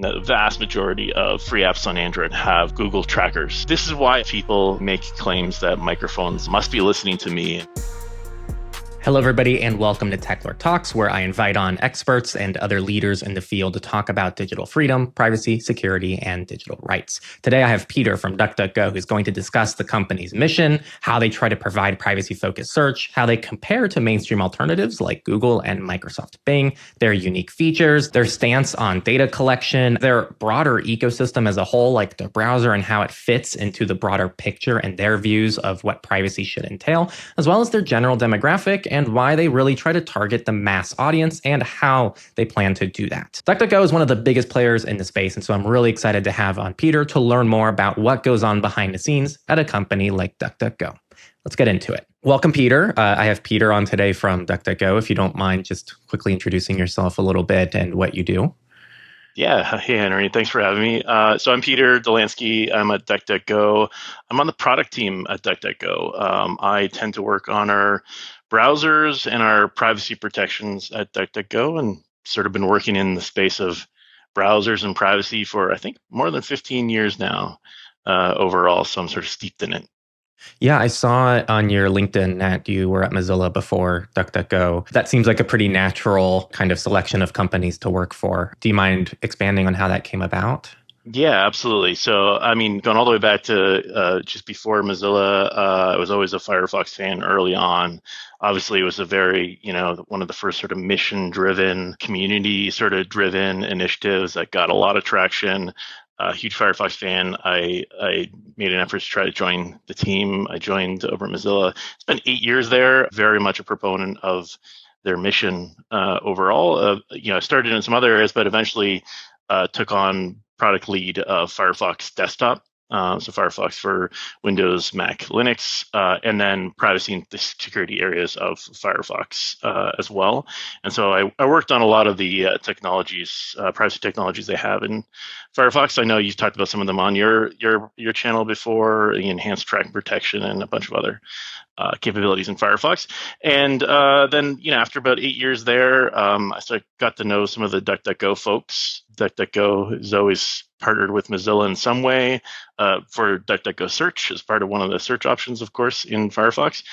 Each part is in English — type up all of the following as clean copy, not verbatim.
The vast majority of free apps on Android have Google trackers. This is why people make claims that microphones must be listening to me. Hello, everybody, and welcome to Techlore Talks, where I invite on experts and other leaders in the field to talk about digital freedom, privacy, security, and digital rights. Today, I have Peter from DuckDuckGo, who's going to discuss the company's mission, how they try to provide privacy-focused search, how they compare to mainstream alternatives like Google and Microsoft Bing, their unique features, their stance on data collection, their broader ecosystem as a whole, like their browser and how it fits into the broader picture and their views of what privacy should entail, as well as their general demographic and why they really try to target the mass audience and how they plan to do that. DuckDuckGo is one of the biggest players in the space, and so I'm really excited to have on Peter to learn more about what goes on behind the scenes at a company like DuckDuckGo. Let's get into it. Welcome, Peter. I have Peter on today from DuckDuckGo. If you don't mind just quickly introducing yourself a little bit and what you do. Yeah. Hey, Henry. Thanks for having me. So I'm Peter Dolanjski. I'm at DuckDuckGo. I'm on the product team at DuckDuckGo. I tend to work on our browsers and our privacy protections at DuckDuckGo, and sort of been working in the space of browsers and privacy for, I think, more than 15 years now overall. So I'm sort of steeped in it. Yeah, I saw on your LinkedIn that you were at Mozilla before DuckDuckGo. That seems like a pretty natural kind of selection of companies to work for. Do you mind expanding on how that came about? Yeah, absolutely. So, I mean, going all the way back to just before Mozilla, I was always a Firefox fan early on. Obviously, it was a very, one of the first sort of mission-driven, community sort of driven initiatives that got a lot of traction. Huge Firefox fan. I made an effort to try to join the team. I joined over at Mozilla. Spent 8 years there. Very much a proponent of their mission overall. I started in some other areas, but eventually took on product lead of Firefox Desktop. So Firefox for Windows, Mac, Linux, and then privacy and the security areas of Firefox as well. And so I worked on a lot of the technologies, privacy technologies they have in Firefox. I know you've talked about some of them on your channel before, the enhanced tracking protection and a bunch of other capabilities in Firefox. And then, after about 8 years there, I got to know some of the DuckDuckGo folks. DuckDuckGo has always partnered with Mozilla in some way for DuckDuckGo Search as part of one of the search options, of course, in Firefox.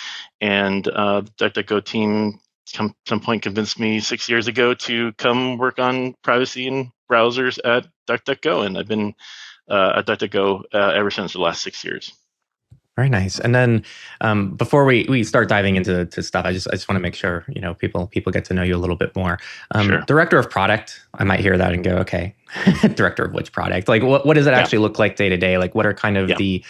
And the DuckDuckGo team some point convinced me 6 years ago to come work on privacy and browsers at DuckDuckGo. And I've been at DuckDuckGo ever since the last 6 years. Very nice. And then before we start diving into stuff, I just want to make sure people get to know you a little bit more. Sure. Director of product, I might hear that and go, okay, director of which product? Like, what does it actually look like day to day? Like, what are kind of the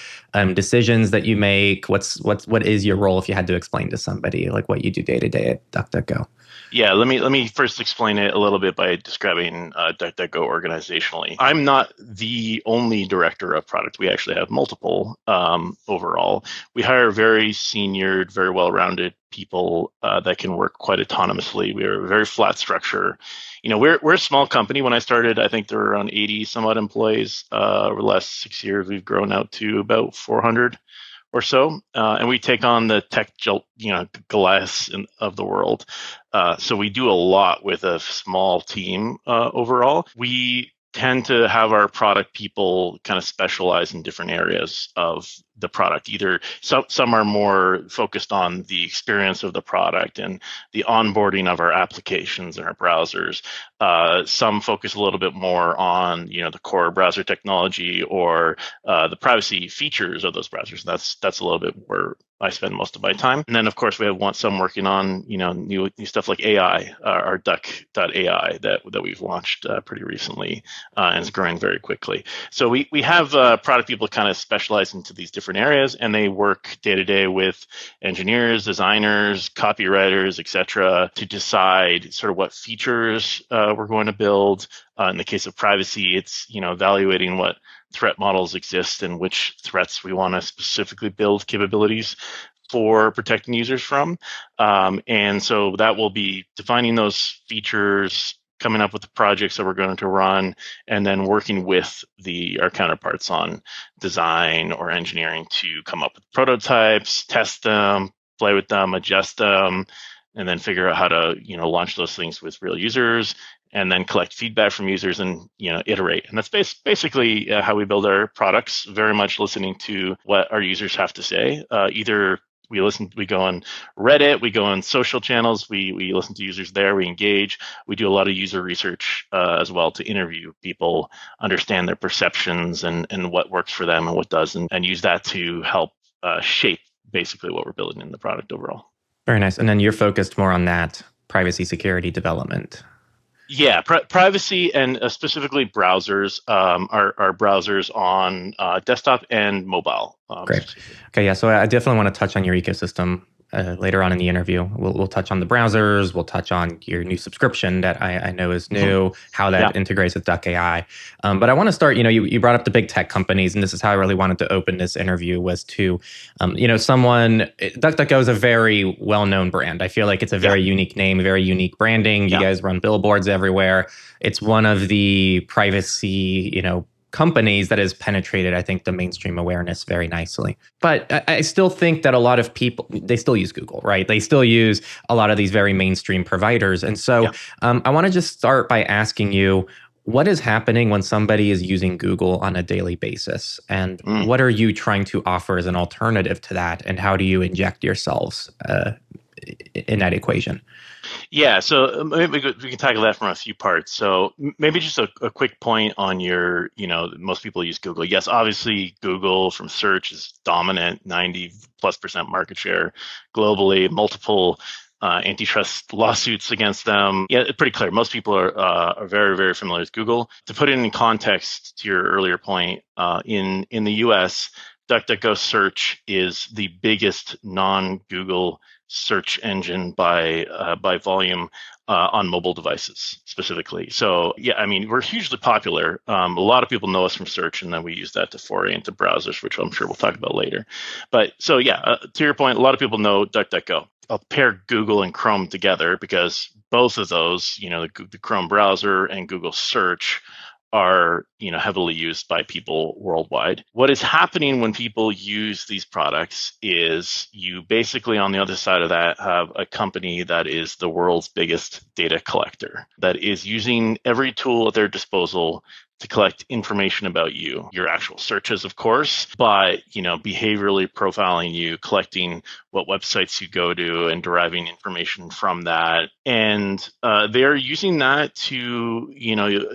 decisions that you make? What is your role if you had to explain to somebody like what you do day to day at DuckDuckGo? Yeah, let me first explain it a little bit by describing DuckDuckGo organizationally. I'm not the only director of product. We actually have multiple overall. We hire very senior, very well-rounded people that can work quite autonomously. We are a very flat structure. We're a small company. When I started, I think there were around 80 some odd employees. Over the last 6 years, we've grown out to about 400 or so, and we take on the tech, Goliaths of the world. So we do a lot with a small team overall. We tend to have our product people kind of specialize in different areas of the product. Either some are more focused on the experience of the product and the onboarding of our applications and our browsers. Some focus a little bit more on the core browser technology or the privacy features of those browsers. That's a little bit where I spend most of my time. And then, of course, we have some working on new stuff like AI, our Duck.ai that we've launched pretty recently and is growing very quickly. So we have product people kind of specialize into these different areas, and they work day to day with engineers, designers, copywriters, etc., to decide sort of what features we're going to build. In the case of privacy, it's evaluating what threat models exist and which threats we want to specifically build capabilities for protecting users from. And so that will be defining those features, coming up with the projects that we're going to run, and then working with our counterparts on design or engineering to come up with prototypes, test them, play with them, adjust them, and then figure out how to launch those things with real users and then collect feedback from users and iterate. And that's basically how we build our products, very much listening to what our users have to say. Either we go on Reddit, we go on social channels, we listen to users there, we engage, we do a lot of user research as well to interview people, understand their perceptions and what works for them and what doesn't, and use that to help shape basically what we're building in the product overall. Very nice. And then you're focused more on that privacy security development. Yeah, privacy and specifically browsers, our browsers on desktop and mobile. Great. Okay, yeah. So I definitely want to touch on your ecosystem later on in the interview. We'll touch on the browsers. We'll touch on your new subscription that I know is new, how that integrates with Duck AI. But I want to start, you brought up the big tech companies, and this is how I really wanted to open this interview was to, DuckDuckGo is a very well-known brand. I feel like it's a very unique name, very unique branding. You guys run billboards everywhere. It's one of the privacy, companies that has penetrated, I think, the mainstream awareness very nicely. But I still think that a lot of people, they still use Google, right? They still use a lot of these very mainstream providers. And so I want to just start by asking you, what is happening when somebody is using Google on a daily basis? And what are you trying to offer as an alternative to that? And how do you inject yourselves in that equation? Yeah, so maybe we can tackle that from a few parts. So maybe just a quick point on your, most people use Google. Yes, obviously Google from search is dominant, 90+% market share globally, multiple antitrust lawsuits against them. Yeah, it's pretty clear. Most people are very, very familiar with Google. To put it in context to your earlier point, in the US, DuckDuckGo search is the biggest non-Google search engine by volume on mobile devices specifically. So yeah, I mean, we're hugely popular. A lot of people know us from search, and then we use that to foray into browsers, which I'm sure we'll talk about later. But so yeah, to your point, a lot of people know DuckDuckGo. I'll pair Google and Chrome together because both of those, the Chrome browser and Google search are heavily used by people worldwide. What is happening when people use these products is you basically on the other side of that have a company that is the world's biggest data collector that is using every tool at their disposal to collect information about you, your actual searches, of course, but behaviorally profiling you, collecting what websites you go to and deriving information from that. And they're using that to,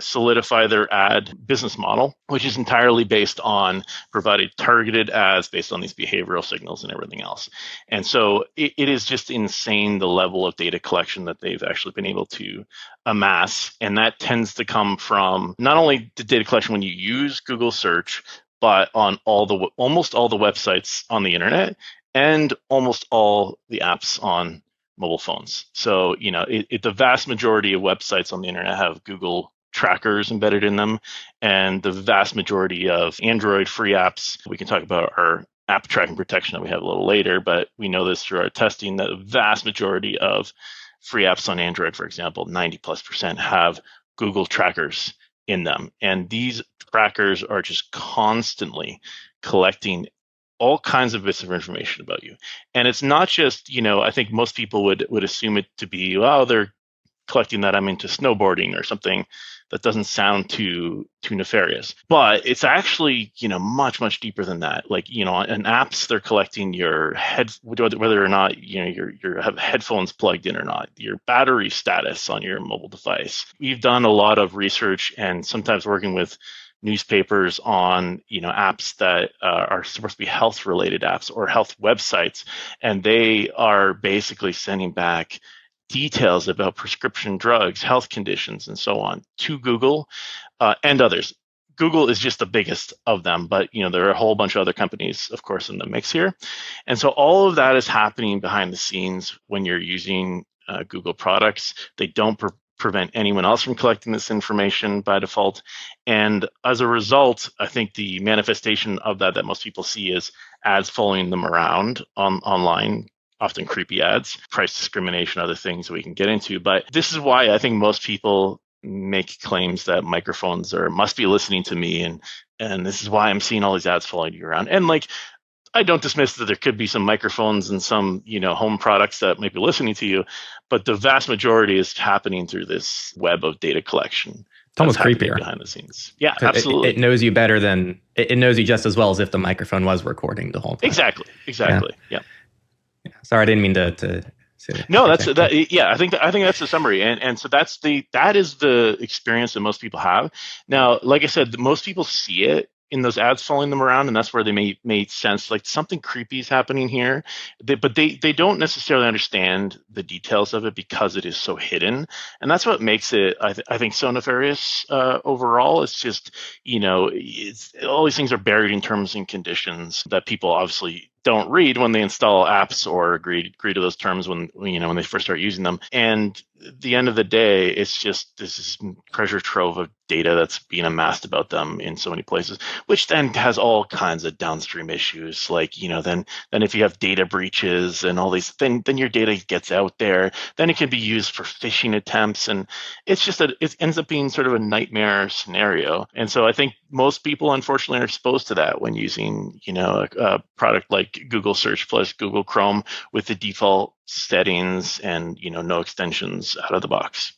solidify their ad business model, which is entirely based on providing targeted ads based on these behavioral signals and everything else. And so it is just insane the level of data collection that they've actually been able to amass. And that tends to come from not only the data collection when you use Google search, but on almost all the websites on the internet and almost all the apps on mobile phones. So, the vast majority of websites on the internet have Google trackers embedded in them. And the vast majority of Android free apps, we can talk about our app tracking protection that we have a little later, but we know this through our testing that the vast majority of free apps on Android, for example, 90+% have Google trackers in them. And these trackers are just constantly collecting all kinds of bits of information about you. And it's not just, I think most people would assume it to be, well, they're collecting that I'm into snowboarding or something that doesn't sound too nefarious. But it's actually, much, much deeper than that. Like, in apps, they're collecting your whether or not, you have headphones plugged in or not, your battery status on your mobile device. We've done a lot of research and sometimes working with newspapers on apps that are supposed to be health related apps or health websites, and they are basically sending back details about prescription drugs, health conditions, and so on to Google and others. Google is just the biggest of them, but there are a whole bunch of other companies, of course, in the mix here. And so all of that is happening behind the scenes when you're using Google products. They don't prevent anyone else from collecting this information by default. And as a result, I think the manifestation of that most people see is ads following them around online, often creepy ads, price discrimination, other things that we can get into. But this is why I think most people make claims that microphones must be listening to me. And this is why I'm seeing all these ads following you around. And I don't dismiss that there could be some microphones and some, home products that might be listening to you, but the vast majority is happening through this web of data collection. It's almost happening creepier behind the scenes. Yeah, absolutely. It knows you better than it knows you just as well as if the microphone was recording the whole time. Exactly. Yeah. Sorry, I didn't mean to no, that's that. Yeah, I think that's the summary, and so that is the experience that most people have. Now, like I said, most people see it in those ads following them around, and that's where they made sense. Like something creepy is happening here, but they don't necessarily understand the details of it because it is so hidden, and that's what makes it I think so nefarious overall. It's just it's all these things are buried in terms and conditions that people obviously don't read when they install apps or agree to those terms when they first start using them. And at the end of the day, it's just this treasure trove of data that's being amassed about them in so many places, which then has all kinds of downstream issues. Like, then if you have data breaches and all these, then your data gets out there, then it can be used for phishing attempts. And it's just it ends up being sort of a nightmare scenario. And so I think most people, unfortunately, are exposed to that when using, a product like Google Search plus Google Chrome with the default settings and, no extensions out of the box.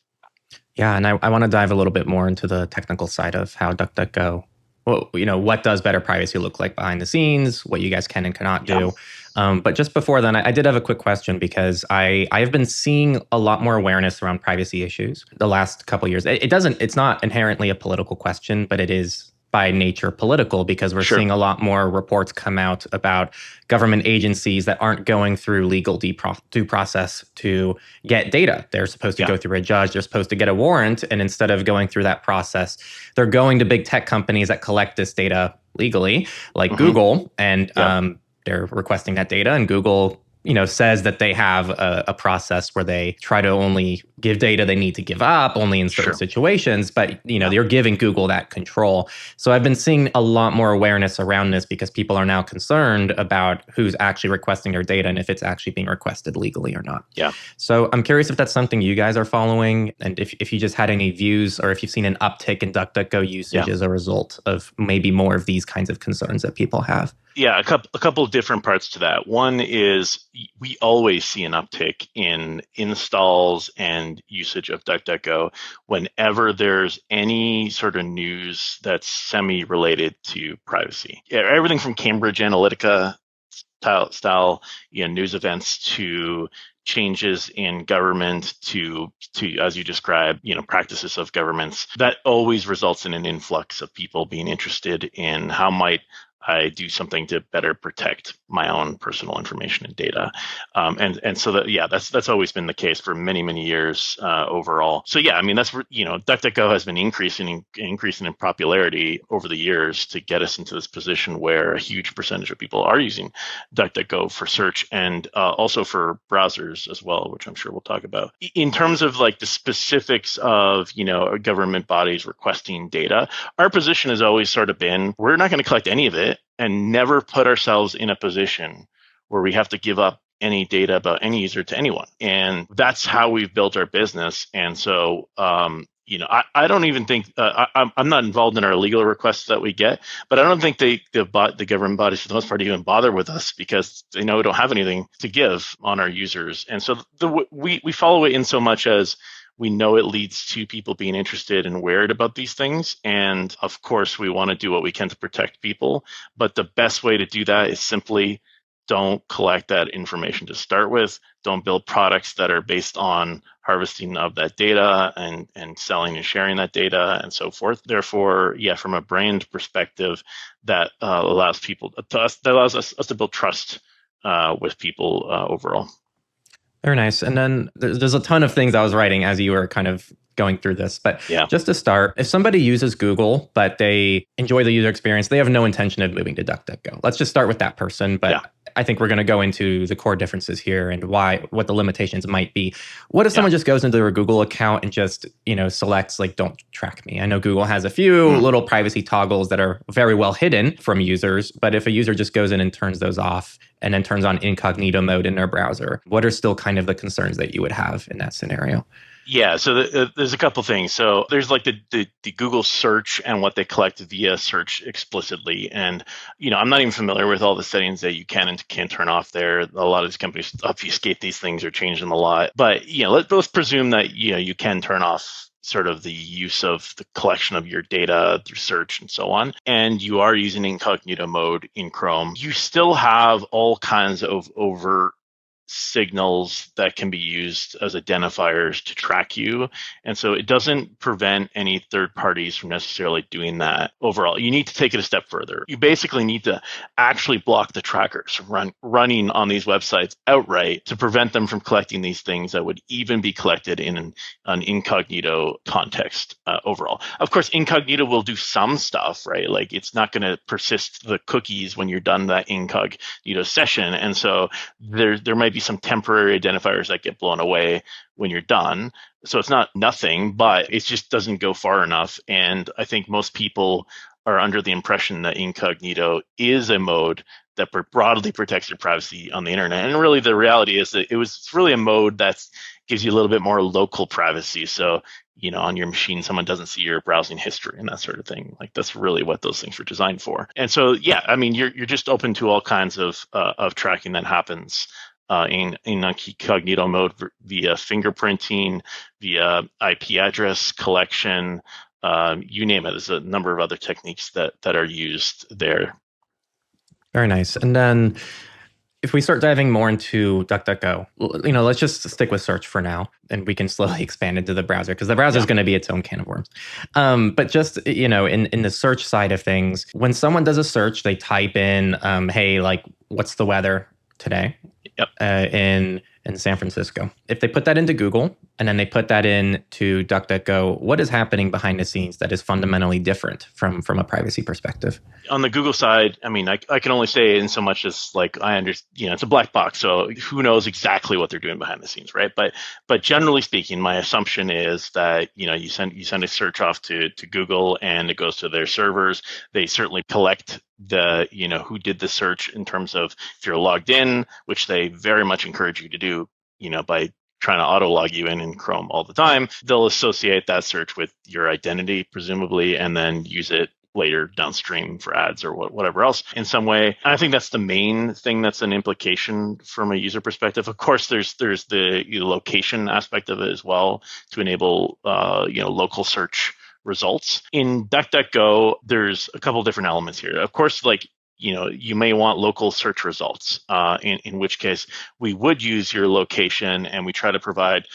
Yeah, and I want to dive a little bit more into the technical side of how DuckDuckGo, what does better privacy look like behind the scenes, what you guys can and cannot do. But just before then, I did have a quick question because I have been seeing a lot more awareness around privacy issues the last couple of years. It's not inherently a political question, but it is by nature political because we're seeing a lot more reports come out about government agencies that aren't going through legal due process to get data. They're supposed to go through a judge. They're supposed to get a warrant. And instead of going through that process, they're going to big tech companies that collect this data legally, like Google, and they're requesting that data. And Google says that they have a process where they try to only give data they need to give up only in certain situations, but they're giving Google that control. So I've been seeing a lot more awareness around this because people are now concerned about who's actually requesting their data and if it's actually being requested legally or not. Yeah. So I'm curious if that's something you guys are following and if you just had any views or if you've seen an uptick in DuckDuckGo usage as a result of maybe more of these kinds of concerns that people have. Yeah, a couple of different parts to that. One is we always see an uptick in installs and usage of DuckDuckGo whenever there's any sort of news that's semi-related to privacy. Yeah, everything from Cambridge Analytica style news events to changes in government to as you described, practices of governments. That always results in an influx of people being interested in how might I do something to better protect my own personal information and data. And so that's always been the case for many, many years overall. So yeah, I mean, that's, DuckDuckGo has been increasing in popularity over the years to get us into this position where a huge percentage of people are using DuckDuckGo for search and also for browsers as well, which I'm sure we'll talk about. In terms of like the specifics of, government bodies requesting data, our position has always sort of been, we're not going to collect any of it and never put ourselves in a position where we have to give up any data about any user to anyone. And that's how we've built our business. And so, I don't even think, I'm not involved in our legal requests that we get, but I don't think the government bodies for the most part even bother with us because they know we don't have anything to give on our users. And so we follow it in so much as we know it leads to people being interested and worried about these things. And of course, we want to do what we can to protect people. But the best way to do that is simply don't collect that information to start with. Don't build products that are based on harvesting of that data and selling and sharing that data and so forth. Therefore, from a brand perspective, that allows us to build trust with people overall. Very nice. And then there's a ton of things I was writing as you were kind of going through this. But just to start, if somebody uses Google, but they enjoy the user experience, they have no intention of moving to DuckDuckGo. Let's just start with that person. But I think we're going to go into the core differences here and what the limitations might be. What if someone just goes into their Google account and just, selects like, don't track me? I know Google has a few little privacy toggles that are very well hidden from users. But if a user just goes in and turns those off and then turns on incognito mode in their browser, what are still kind of the concerns that you would have in that scenario? Yeah, so there's a couple things. So there's like the Google search and what they collect via search explicitly. And, I'm not even familiar with all the settings that you can and can't turn off there. A lot of these companies obfuscate these things or change them a lot. But, let's presume that, you can turn off sort of the use of the collection of your data through search and so on. And you are using incognito mode in Chrome. You still have all kinds of overt signals that can be used as identifiers to track you. And so it doesn't prevent any third parties from necessarily doing that overall. You need to take it a step further. You basically need to actually block the trackers from running on these websites outright to prevent them from collecting these things that would even be collected in an incognito context overall. Of course, incognito will do some stuff, right? Like it's not going to persist the cookies when you're done that incognito session. And so there might be some temporary identifiers that get blown away when you're done. So it's not nothing, but it just doesn't go far enough. And I think most people are under the impression that incognito is a mode that broadly protects your privacy on the internet. And really the reality is that it's really a mode that gives you a little bit more local privacy. So, on your machine, someone doesn't see your browsing history and that sort of thing. Like that's really what those things were designed for. And so, yeah, I mean, you're just open to all kinds of tracking that happens in incognito mode via fingerprinting, via IP address collection, you name it. There's a number of other techniques that are used there. Very nice. And then if we start diving more into DuckDuckGo, let's just stick with search for now, and we can slowly expand into the browser because the browser is going to be its own can of worms. But just, in the search side of things, when someone does a search, they type in, hey, like, what's the weather today? Yep. In San Francisco. If they put that into Google and then they put that into DuckDuckGo, what is happening behind the scenes that is fundamentally different from a privacy perspective? On the Google side, I mean, I can only say in so much as like I understand, it's a black box, so who knows exactly what they're doing behind the scenes, right? But generally speaking, my assumption is that you send a search off to Google and it goes to their servers. They certainly collect the who did the search in terms of if you're logged in, which they very much encourage you to do, by trying to auto log you in Chrome all the time. They'll associate that search with your identity, presumably, and then use it later downstream for ads or whatever else in some way. I think that's the main thing that's an implication from a user perspective. Of course, there's the location aspect of it as well to enable local search results. In DuckDuckGo, there's a couple different elements here. Of course, like you may want local search results, in which case we would use your location and we try to provide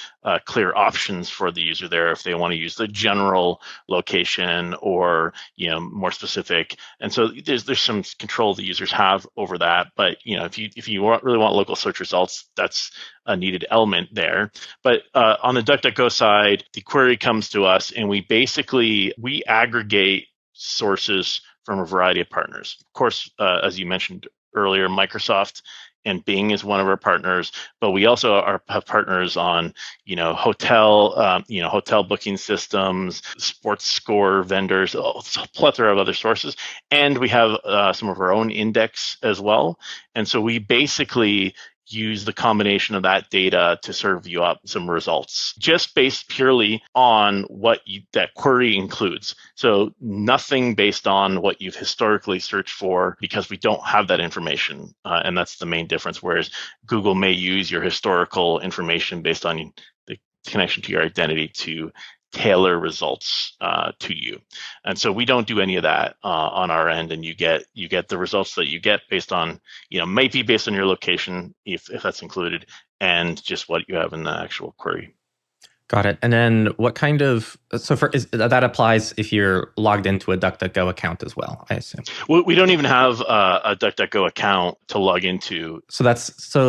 clear options for the user there if they want to use the general location or more specific. And so there's some control the users have over that. But if you really want local search results, that's a needed element there. But on the DuckDuckGo side, the query comes to us and we aggregate sources from a variety of partners. Of course, as you mentioned earlier, Microsoft and Bing is one of our partners, but we also have partners on, hotel booking systems, sports score vendors, a plethora of other sources, and we have some of our own index as well. And so we basically use the combination of that data to serve you up some results, just based purely on what that query includes. So nothing based on what you've historically searched for, because we don't have that information. And that's the main difference. Whereas Google may use your historical information based on the connection to your identity to tailor results to you. And so we don't do any of that on our end, and you get the results that you get based on, might be based on your location if that's included, and just what you have in the actual query. Got it. And then what kind of, that applies if you're logged into a DuckDuckGo account as well, I assume? We don't even have a DuckDuckGo account to log into. So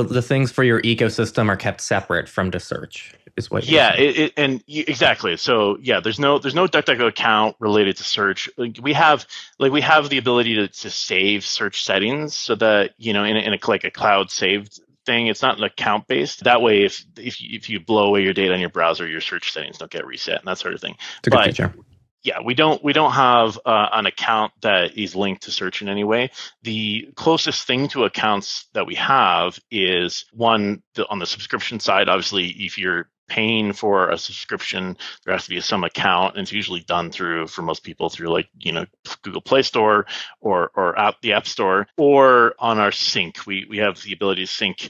the things for your ecosystem are kept separate from the search. Is what exactly. So yeah, there's no DuckDuckGo account related to search. We have the ability to save search settings so that in a cloud saved thing. It's not an account based. That way, if you blow away your data in your browser, your search settings don't get reset and that sort of thing. It's a good feature. Yeah, we don't have an account that is linked to search in any way. The closest thing to accounts that we have is one on the subscription side. Obviously, if you're paying for a subscription, there has to be some account, and it's usually done through, for most people, through like, Google Play Store or the App Store, or on our sync. We have the ability to sync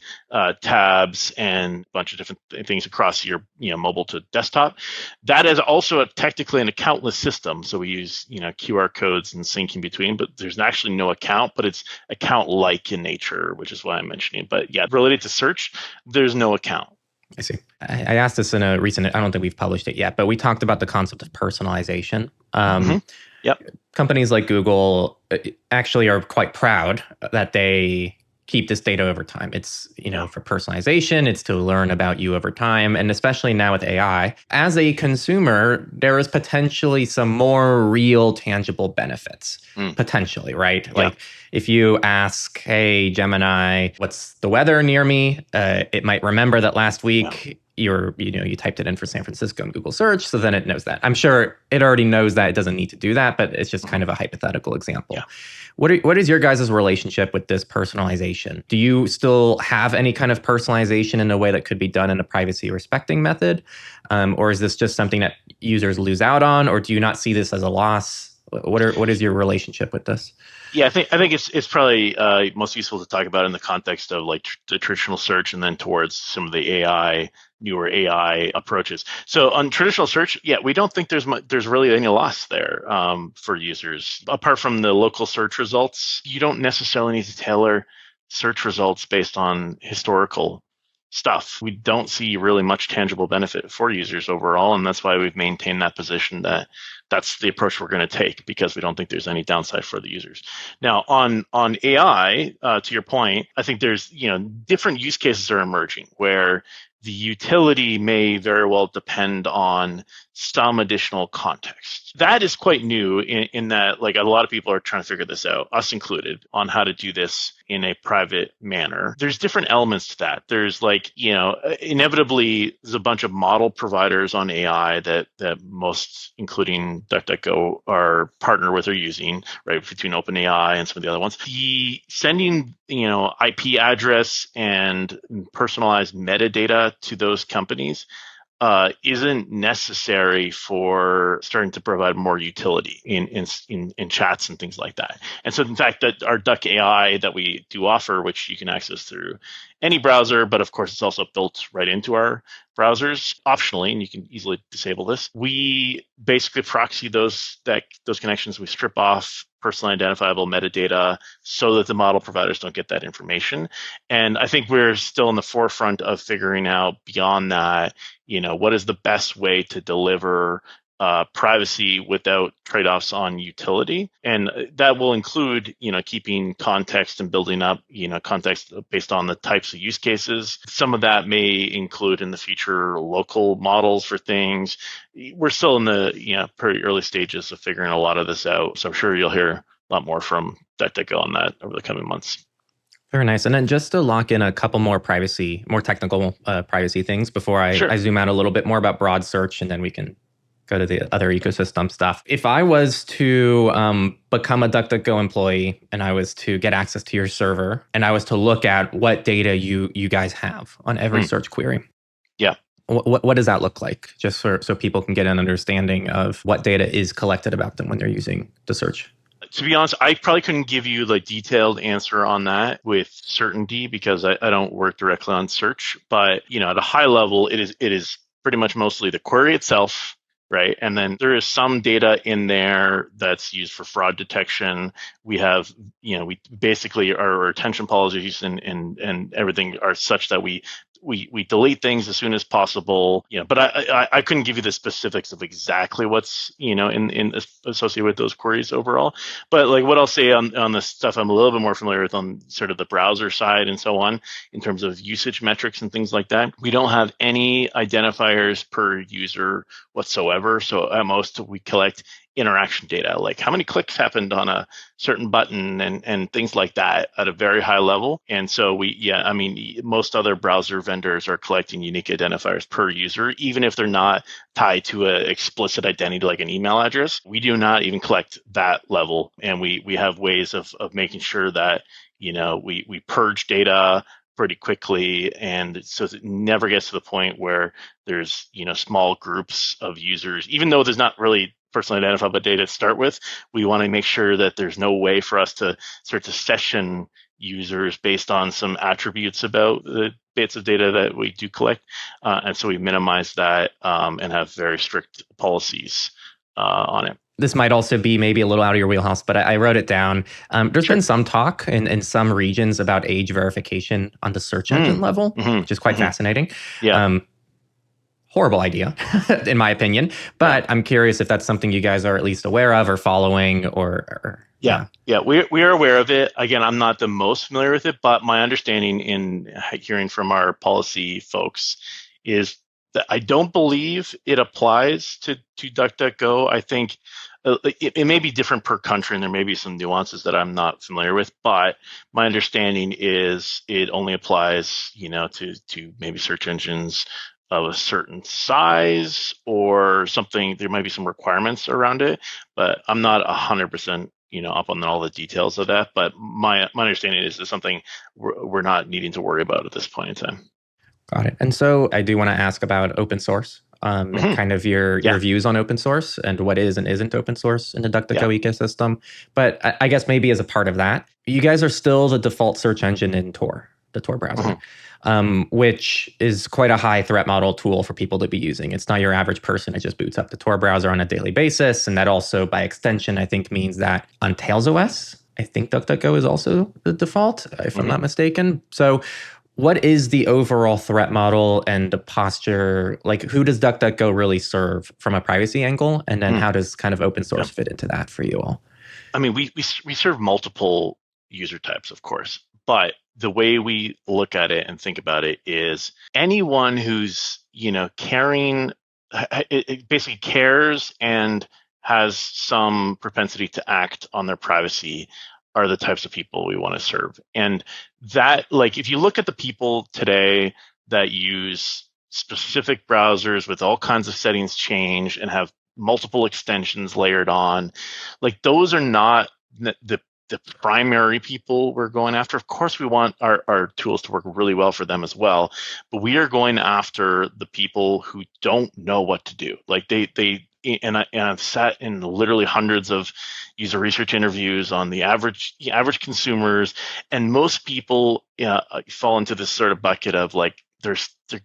tabs and a bunch of different things across your mobile to desktop. That is also technically an accountless system. So we use QR codes and sync in between, but there's actually no account, but it's account-like in nature, which is why I'm mentioning. But yeah, related to search, there's no account. I see. I asked this in a recent, I don't think we've published it yet, but we talked about the concept of personalization. Yep. Companies like Google actually are quite proud that they keep this data over time. It's, for personalization, it's to learn about you over time. And especially now with AI, as a consumer, there is potentially some more real tangible benefits, potentially, right? Yeah. Like if you ask, hey, Gemini, what's the weather near me? It might remember that last week you typed it in for San Francisco in Google search. So then it knows that. I'm sure it already knows that. It doesn't need to do that, but it's just kind of a hypothetical example. Yeah. What is your guys' relationship with this personalization? Do you still have any kind of personalization in a way that could be done in a privacy respecting method? Or is this just something that users lose out on? Or do you not see this as a loss? What is your relationship with this? Yeah, I think it's probably most useful to talk about in the context of like the traditional search, and then towards some of the newer AI approaches. So on traditional search, we don't think there's really any loss there for users. Apart from the local search results, you don't necessarily need to tailor search results based on historical stuff. We don't see really much tangible benefit for users overall, and that's why we've maintained that position that that's the approach we're going to take, because we don't think there's any downside for the users. Now, on AI, to your point, I think there's different use cases are emerging where the utility may very well depend on some additional context. That is quite new in that, like, a lot of people are trying to figure this out, us included, on how to do this in a private manner. There's different elements to that. There's inevitably there's a bunch of model providers on AI that most, including DuckDuckGo, are partner with or using, right, between OpenAI and some of the other ones. The sending, IP address and personalized metadata to those companies isn't necessary for starting to provide more utility in chats and things like that. And so, in fact, that our Duck AI that we do offer, which you can access through any browser, but of course it's also built right into our browsers optionally, and you can easily disable this. We basically proxy those connections. We strip off personally identifiable metadata so that the model providers don't get that information. And I think we're still in the forefront of figuring out beyond that, what is the best way to deliver privacy without trade-offs on utility. And that will include, keeping context and building up, context based on the types of use cases. Some of that may include in the future local models for things. We're still in the, pretty early stages of figuring a lot of this out. So I'm sure you'll hear a lot more from DuckDuckGo on that over the coming months. Very nice. And then just to lock in a couple more technical privacy things before I zoom out a little bit more about broad search, and then we can go to the other ecosystem stuff. If I was to become a DuckDuckGo employee and I was to get access to your server and I was to look at what data you guys have on every search query. Yeah. What does that look like? Just so people can get an understanding of what data is collected about them when they're using the search. To be honest, I probably couldn't give you the detailed answer on that with certainty because I don't work directly on search. But at a high level, it is pretty much mostly the query itself, right? And then there is some data in there that's used for fraud detection. We have, we basically our retention policies and everything are such that we delete things as soon as possible, but I couldn't give you the specifics of exactly what's, in associated with those queries overall. But what I'll say on the stuff I'm a little bit more familiar with on sort of the browser side and so on, in terms of usage metrics and things like that, we don't have any identifiers per user whatsoever. So at most we collect interaction data, like how many clicks happened on a certain button and things like that at a very high level. And so most other browser vendors are collecting unique identifiers per user, even if they're not tied to an explicit identity like an email address. We do not even collect that level. And we have ways of making sure that, we purge data pretty quickly, and so it never gets to the point where there's small groups of users. Even though there's not really personally identifiable data to start with, we want to make sure that there's no way for us to start to session users based on some attributes about the bits of data that we do collect, and so we minimize that and have very strict policies on it. This might also be maybe a little out of your wheelhouse, but I wrote it down. There's been some talk in some regions about age verification on the search engine level, which is quite fascinating. Yeah. Horrible idea, in my opinion. But I'm curious if that's something you guys are at least aware of or following, or Yeah, we are aware of it. Again, I'm not the most familiar with it, but my understanding in hearing from our policy folks is that I don't believe it applies to DuckDuckGo. I think it may be different per country, and there may be some nuances that I'm not familiar with. But my understanding is it only applies, to maybe search engines of a certain size or something. There might be some requirements around it, but I'm not 100%, up on all the details of that. But my understanding is it's something we're not needing to worry about at this point in time. Got it. And so I do want to ask about open source, and kind of your views on open source and what is and isn't open source in the DuckDuckGo ecosystem. But I guess maybe as a part of that, you guys are still the default search engine in Tor, the Tor browser, which is quite a high threat model tool for people to be using. It's not your average person that just boots up the Tor browser on a daily basis. And that also, by extension, I think means that on Tails OS, I think DuckDuckGo is also the default, if I'm not mistaken. So what is the overall threat model and the posture? Like, who does DuckDuckGo really serve from a privacy angle? And then how does kind of open source fit into that for you all? I mean, we serve multiple user types, of course, but the way we look at it and think about it is anyone who's, caring, it basically cares and has some propensity to act on their privacy are the types of people we want to serve. And that, like, if you look at the people today that use specific browsers with all kinds of settings changed and have multiple extensions layered on, like, those are not the primary people we're going after. Of course, we want our tools to work really well for them as well, but we are going after the people who don't know what to do. Like I've sat in literally hundreds of user research interviews on the average consumers, and most people fall into this sort of bucket of like they're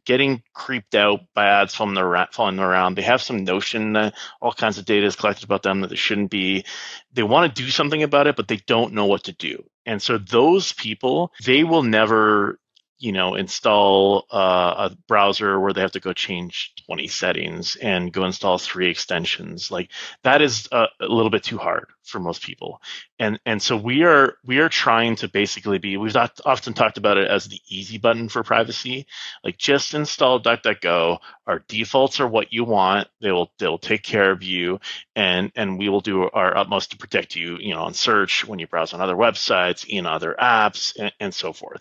getting creeped out by ads following around. They have some notion that all kinds of data is collected about them that there shouldn't be. They want to do something about it, but they don't know what to do. And so those people, they will never install a browser where they have to go change 20 settings and go install 3 extensions. Like, that is a little bit too hard for most people. And so we are trying to basically we've often talked about it as the easy button for privacy. Like, just install DuckDuckGo. Our defaults are what you want. They'll take care of you, and we will do our utmost to protect you, on search, when you browse on other websites, in other apps, and so forth.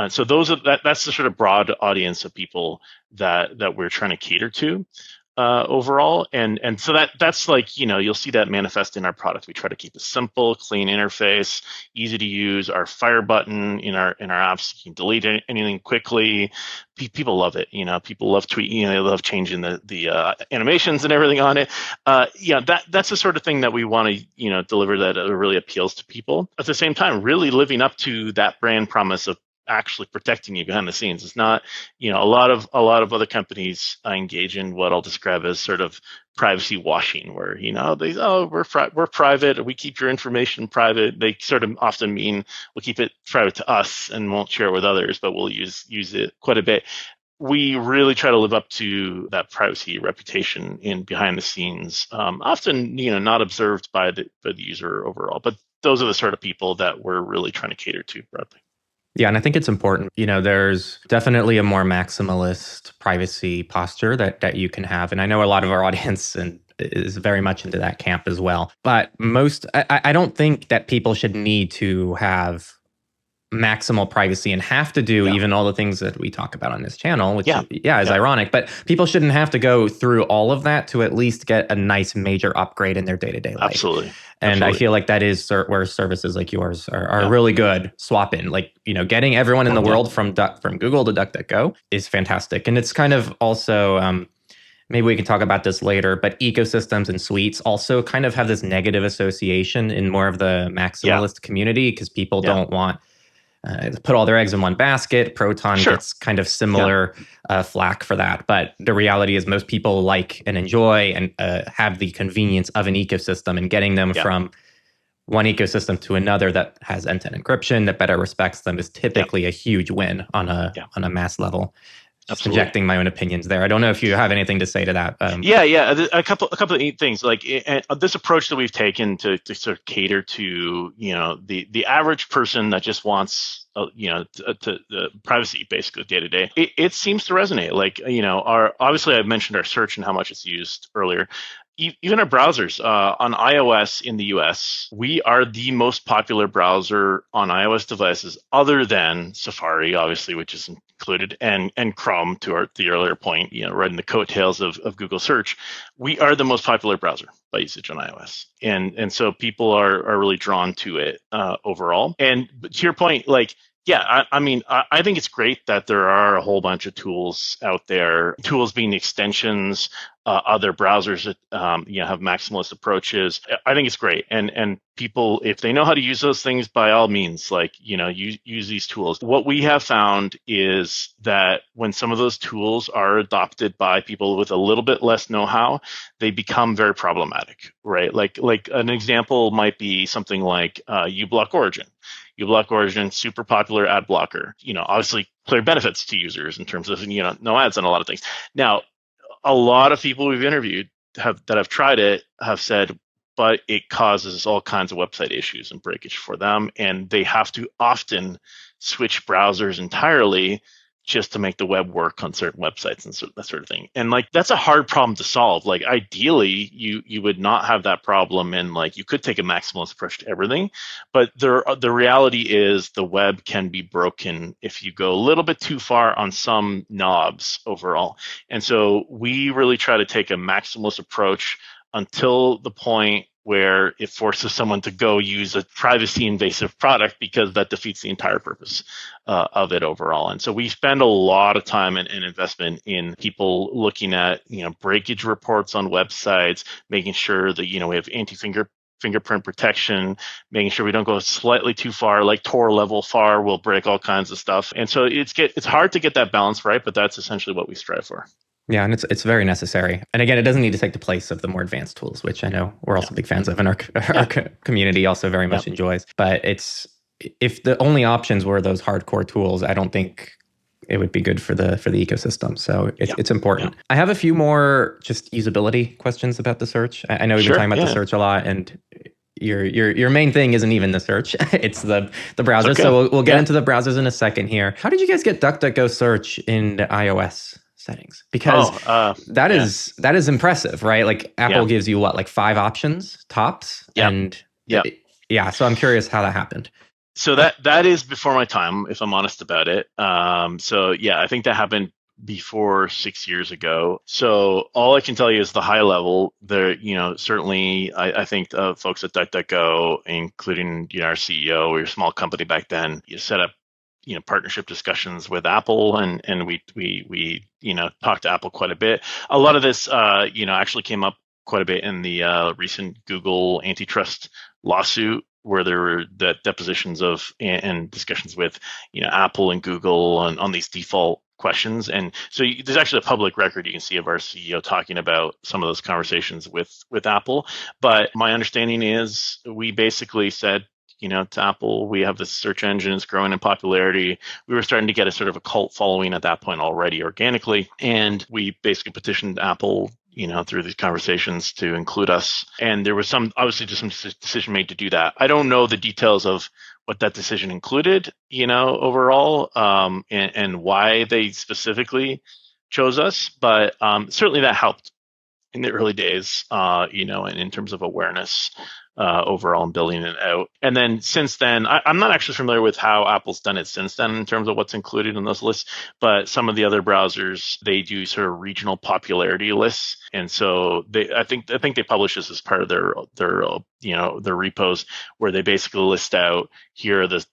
So that's the sort of broad audience of people that we're trying to cater to overall, and so that's like, you'll see that manifest in our product. We try to keep a simple, clean interface, easy to use. Our fire button in our apps, you can delete anything quickly. People love it. People love tweeting. They love changing the animations and everything on it. That's the sort of thing that we want to deliver that really appeals to people. At the same time, really living up to that brand promise of actually protecting you behind the scenes. It's not, a lot of other companies engage in what I'll describe as sort of privacy washing, where we're private, we keep your information private. They sort of often mean we'll keep it private to us and won't share it with others, but we'll use it quite a bit. We really try to live up to that privacy reputation in behind the scenes, often not observed by the user overall. But those are the sort of people that we're really trying to cater to broadly. Yeah, and I think it's important. There's definitely a more maximalist privacy posture that you can have. And I know a lot of our audience is very much into that camp as well. But I don't think that people should need to have maximal privacy and have to do even all the things that we talk about on this channel, which is ironic, but people shouldn't have to go through all of that to at least get a nice major upgrade in their day-to-day life. Absolutely. And I feel like that is where services like yours are really good. Swap in, like, getting everyone in the world from Google to DuckDuckGo is fantastic. And it's kind of also, maybe we can talk about this later, but ecosystems and suites also kind of have this negative association in more of the maximalist community because people don't want put all their eggs in one basket. Proton gets kind of similar flack for that. But the reality is most people like and enjoy and have the convenience of an ecosystem, and getting them from one ecosystem to another that has end-to-end encryption that better respects them is typically a huge win on a mass level. Just injecting my own opinions there. I don't know if you have anything to say to that. A couple of neat things. Like this approach that we've taken to sort of cater to the average person that just wants to privacy basically day to day. It seems to resonate. Like obviously I mentioned our search and how much it's used earlier. Even our browsers on iOS in the US, we are the most popular browser on iOS devices, other than Safari, obviously, which is included, and Chrome. To the earlier point, right in the coattails of Google search, we are the most popular browser by usage on iOS, and so people are really drawn to it overall. And to your point, like. Yeah, I think it's great that there are a whole bunch of tools out there, tools being extensions, other browsers that have maximalist approaches. I think it's great. And people, if they know how to use those things, by all means, use these tools. What we have found is that when some of those tools are adopted by people with a little bit less know-how, they become very problematic, right? Like an example might be something like uBlock Origin. uBlock Origin, super popular ad blocker. Obviously clear benefits to users in terms of no ads on a lot of things. Now, a lot of people we've interviewed that have tried it have said, but it causes all kinds of website issues and breakage for them, and they have to often switch browsers entirely just to make the web work on certain websites and that sort of thing. And that's a hard problem to solve. Like ideally, you would not have that problem, and you could take a maximalist approach to everything. But the reality is the web can be broken if you go a little bit too far on some knobs overall. And so we really try to take a maximalist approach until the point where it forces someone to go use a privacy invasive product, because that defeats the entire purpose of it overall. And so we spend a lot of time and investment in people looking at breakage reports on websites, making sure that we have fingerprint protection, making sure we don't go slightly too far, like Tor level far will break all kinds of stuff. And so it's hard to get that balance right, but that's essentially what we strive for. Yeah, and it's very necessary. And again, it doesn't need to take the place of the more advanced tools, which I know we're also big fans of, and our community also very much enjoys. But if the only options were those hardcore tools, I don't think it would be good for the ecosystem. So it's important. I have a few more just usability questions about the search. I know we've been talking about the search a lot, and your main thing isn't even the search; it's the browser. Okay. So we'll get into the browsers in a second here. How did you guys get DuckDuckGo search in the iOS settings? Because that is impressive, right? Like Apple gives you what, like 5 options tops, and so I'm curious how that happened. So that is before my time, if I'm honest about it. I think that happened before 6 years ago. So all I can tell you is the high level there. Certainly I think folks at DuckDuckGo, including our CEO, we were a small company back then, you set up partnership discussions with Apple, and we talked to Apple quite a bit. A lot of this actually came up quite a bit in the recent Google antitrust lawsuit, where there were the depositions of and discussions with Apple and Google on these default questions. And so there's actually a public record you can see of our CEO talking about some of those conversations with Apple. But my understanding is we basically said, to Apple, we have this search engine, it's growing in popularity. We were starting to get a sort of a cult following at that point already organically. And we basically petitioned Apple, through these conversations to include us. And there was some decision made to do that. I don't know the details of what that decision included, overall, and why they specifically chose us. But certainly that helped in the early days, and in terms of awareness overall and building it out. And then since then, I'm not actually familiar with how Apple's done it since then in terms of what's included in those lists, but some of the other browsers, they do sort of regional popularity lists. And so I think they publish this as part of their repos, where they basically list out, here are the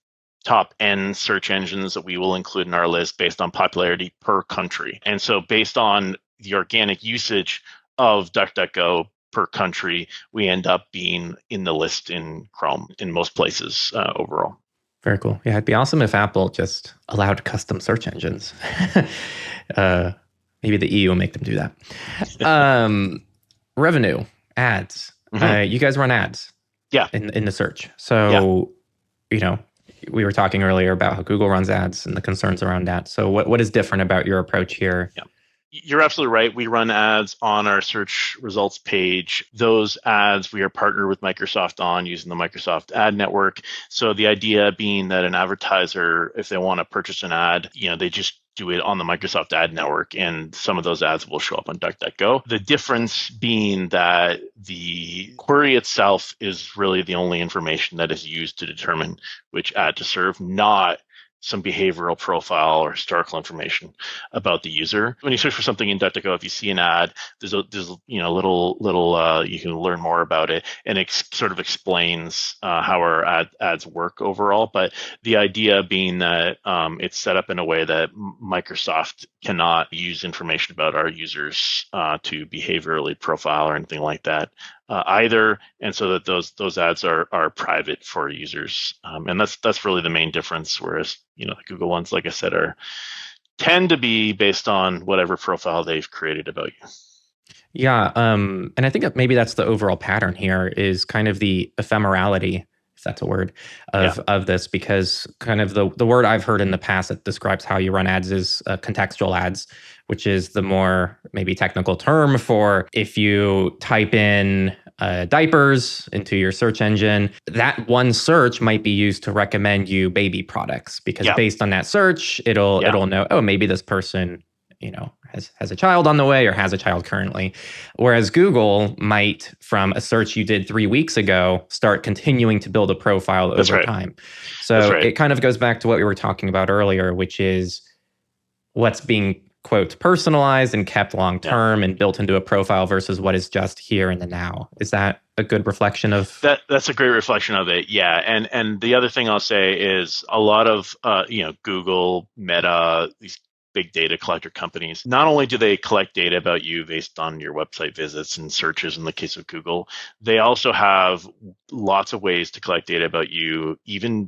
top N search engines that we will include in our list based on popularity per country. And so based on the organic usage of DuckDuckGo per country, we end up being in the list in Chrome in most places overall. Very cool. Yeah, it'd be awesome if Apple just allowed custom search engines. Maybe the EU will make them do that. Revenue, ads. You guys run ads. Yeah. In the search. So, we were talking earlier about how Google runs ads and the concerns around that. So what is different about your approach here? Yeah. You're absolutely right. We run ads on our search results page. Those ads we are partnered with Microsoft on using the Microsoft Ad Network. So the idea being that an advertiser, if they want to purchase an ad, they just do it on the Microsoft Ad Network, and some of those ads will show up on DuckDuckGo. The difference being that the query itself is really the only information that is used to determine which ad to serve, not some behavioral profile or historical information about the user. When you search for something in DuckDuckGo, if you see an ad, there's little you can learn more about it, and it sort of explains how our ads work overall. But the idea being that it's set up in a way that Microsoft cannot use information about our users to behaviorally profile or anything like that either, and so that those ads are private for users, and that's really the main difference. Whereas the Google ones, like I said, tend to be based on whatever profile they've created about you. Yeah, and I think that maybe that's the overall pattern here, is kind of the ephemerality, if that's a word, of this, because kind of the word I've heard in the past that describes how you run ads is contextual ads, which is the more maybe technical term for if you type in diapers into your search engine, that one search might be used to recommend you baby products, because based on that search, it'll know, oh, maybe this person has a child on the way or has a child currently. Whereas Google might, from a search you did 3 weeks ago, start continuing to build a profile over time. So it kind of goes back to what we were talking about earlier, which is what's being, quote, personalized and kept long term and built into a profile versus what is just here in the now. Is that a good reflection of that? That's a great reflection of it. Yeah. And the other thing I'll say is a lot of Google, Meta, these big data collector companies, not only do they collect data about you based on your website visits and searches in the case of Google, they also have lots of ways to collect data about you,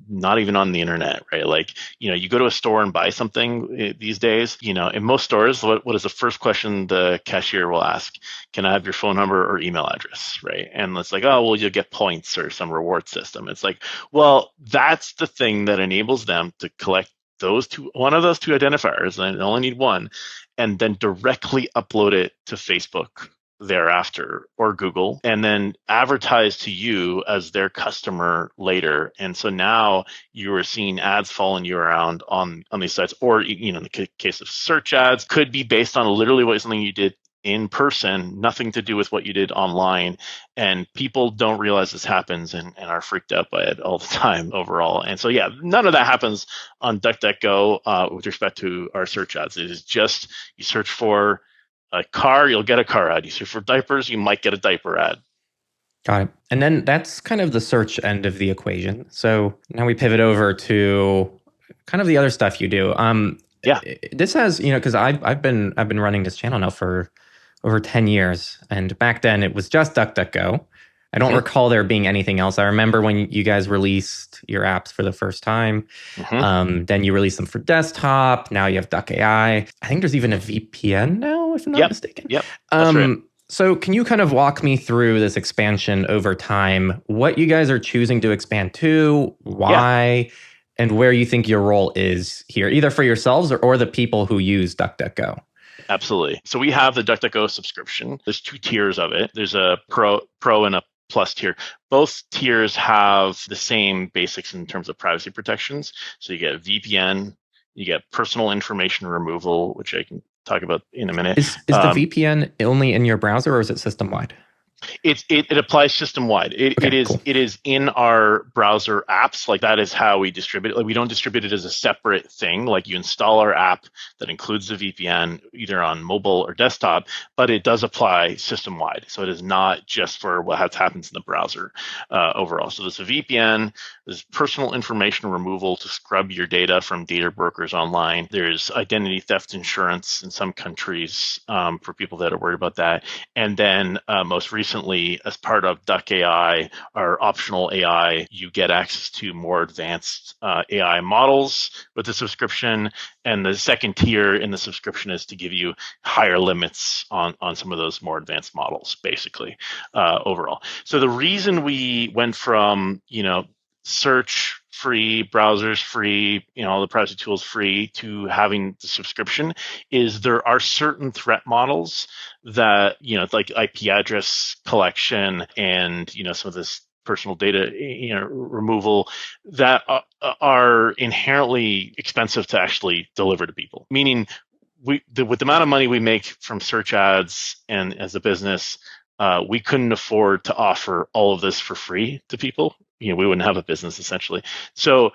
not even on the internet, right? Like, you go to a store and buy something these days, in most stores, what is the first question the cashier will ask? Can I have your phone number or email address, right? And it's like, oh, well, you'll get points or some reward system. It's like, well, that's the thing that enables them to collect one of those two identifiers, and I only need one, and then directly upload it to Facebook thereafter or Google, and then advertise to you as their customer later. And so now you are seeing ads following you around on these sites, or in the case of search ads, could be based on literally something you did in person, nothing to do with what you did online. And people don't realize this happens and are freaked out by it all the time overall. And so, none of that happens on DuckDuckGo with respect to our search ads. It is just, you search for a car, you'll get a car ad. You search for diapers, you might get a diaper ad. Got it. And then that's kind of the search end of the equation. So now we pivot over to kind of the other stuff you do. This has, because I've been running this channel now for over 10 years. And back then it was just DuckDuckGo. I don't recall there being anything else. I remember when you guys released your apps for the first time. Then you released them for desktop. Now you have DuckAI. I think there's even a VPN now, if I'm not mistaken. Yep. That's right. So can you kind of walk me through this expansion over time? What you guys are choosing to expand to, why, and where you think your role is here, either for yourselves or the people who use DuckDuckGo? Absolutely. So we have the DuckDuckGo subscription. There's 2 tiers of it. There's a pro and a plus tier. Both tiers have the same basics in terms of privacy protections. So you get VPN, you get personal information removal, which I can talk about in a minute. Is the VPN only in your browser, or is it system-wide? It applies system wide. It is in our browser apps. Like that is how we distribute it. Like we don't distribute it as a separate thing. Like you install our app that includes the VPN either on mobile or desktop, but it does apply system wide. So it is not just for what happens in the browser overall. So there's a VPN, there's personal information removal to scrub your data from data brokers online. There's identity theft insurance in some countries for people that are worried about that. And then most recently, as part of Duck AI, our optional AI, you get access to more advanced AI models with the subscription. And the second tier in the subscription is to give you higher limits on some of those more advanced models, basically, overall. So the reason we went from, search free, browsers free, all the privacy tools free to having the subscription is there are certain threat models that, like IP address collection and, some of this personal data removal that are inherently expensive to actually deliver to people. Meaning with the amount of money we make from search ads and as a business, we couldn't afford to offer all of this for free to people. We wouldn't have a business essentially. So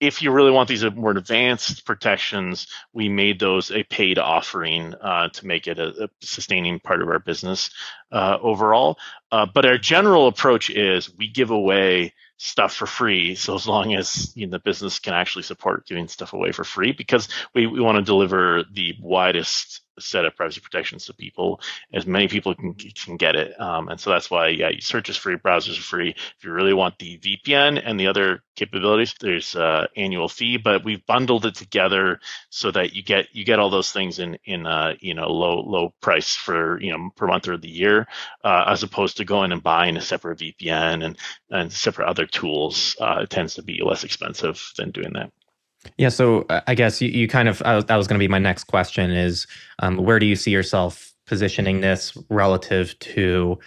if you really want these more advanced protections, we made those a paid offering to make it a sustaining part of our business overall. But our general approach is we give away stuff for free, so as long as the business can actually support giving stuff away for free, because we want to deliver the widest set of privacy protections to people, as many people can get it. And so that's why, search is free, browsers are free. If you really want the VPN and the other capabilities, there's an annual fee, but we've bundled it together so that you get all those things in low price for per month or the year, as opposed to going and buying a separate VPN and separate other tools. It tends to be less expensive than doing that. Yeah, so I guess you kind of, that was going to be my next question is, where do you see yourself positioning this relative to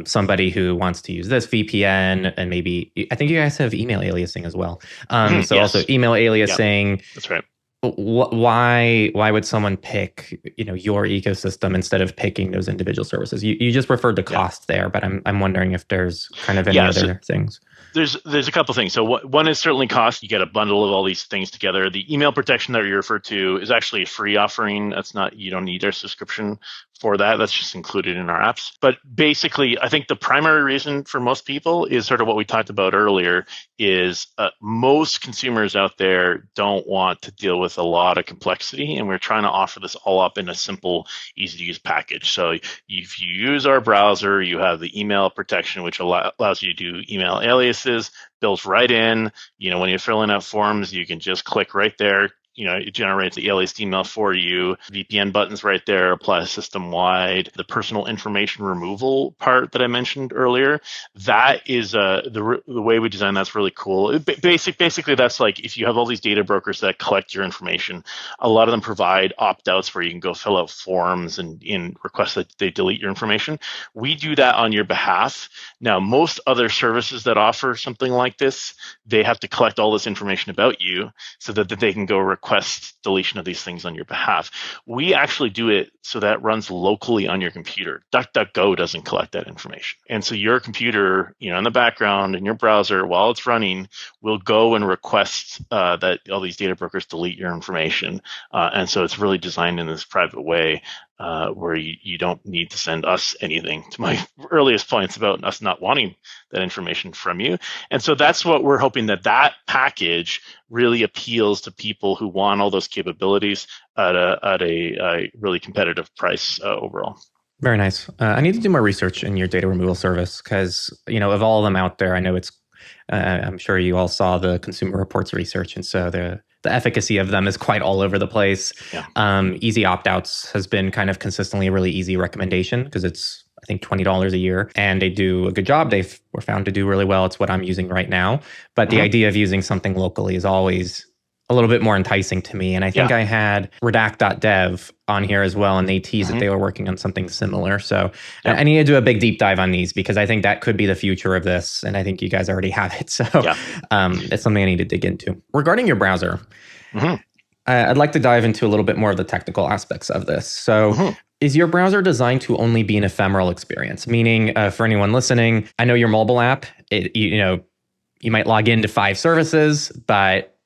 somebody who wants to use this VPN and maybe, I think you guys have email aliasing as well. So yes. Also email aliasing. Yep, that's right. Why would someone pick your ecosystem instead of picking those individual services? You just referred to cost there, but I'm wondering if there's kind of any other things. There's a couple things. So one is certainly cost. You get a bundle of all these things together. The email protection that you referred to is actually a free offering. You don't need our subscription for that. That's just included in our apps. But basically, I think the primary reason for most people is sort of what we talked about earlier, is most consumers out there don't want to deal with a lot of complexity, and we're trying to offer this all up in a simple, easy-to-use package. So if you use our browser, you have the email protection, which allows you to do email aliases, built right in. When you're filling out forms, you can just click right there. It generates the alias email for you. VPN buttons right there, apply system wide. The personal information removal part that I mentioned earlier, that is the way we design that's really cool. Basically, that's like if you have all these data brokers that collect your information, a lot of them provide opt-outs where you can go fill out forms and request that they delete your information. We do that on your behalf. Now, most other services that offer something like this, they have to collect all this information about you so that they can go request deletion of these things on your behalf. We actually do it so that runs locally on your computer. DuckDuckGo doesn't collect that information. And so your computer, in the background in your browser, while it's running, will go and request that all these data brokers delete your information. And so it's really designed in this private way where you don't need to send us anything, to my earliest points about us not wanting that information from you. And so that's what we're hoping, that package really appeals to people who want all those capabilities at a really competitive price overall. Very nice. I need to do more research in your data removal service because, of all of them out there, I know it's, I'm sure you all saw the Consumer Reports research. And so the efficacy of them is quite all over the place. Yeah. Easy opt-outs has been kind of consistently a really easy recommendation because it's, I think, $20 a year. And they do a good job. They were found to do really well. It's what I'm using right now. But the idea of using something locally is always a little bit more enticing to me. And I think I had redact.dev on here as well, and they teased that they were working on something similar. So I need to do a big deep dive on these because I think that could be the future of this. And I think you guys already have it. So it's something I need to dig into. Regarding your browser, I'd like to dive into a little bit more of the technical aspects of this. So Is your browser designed to only be an ephemeral experience? Meaning, for anyone listening, I know your mobile app, you might log into 5 services, but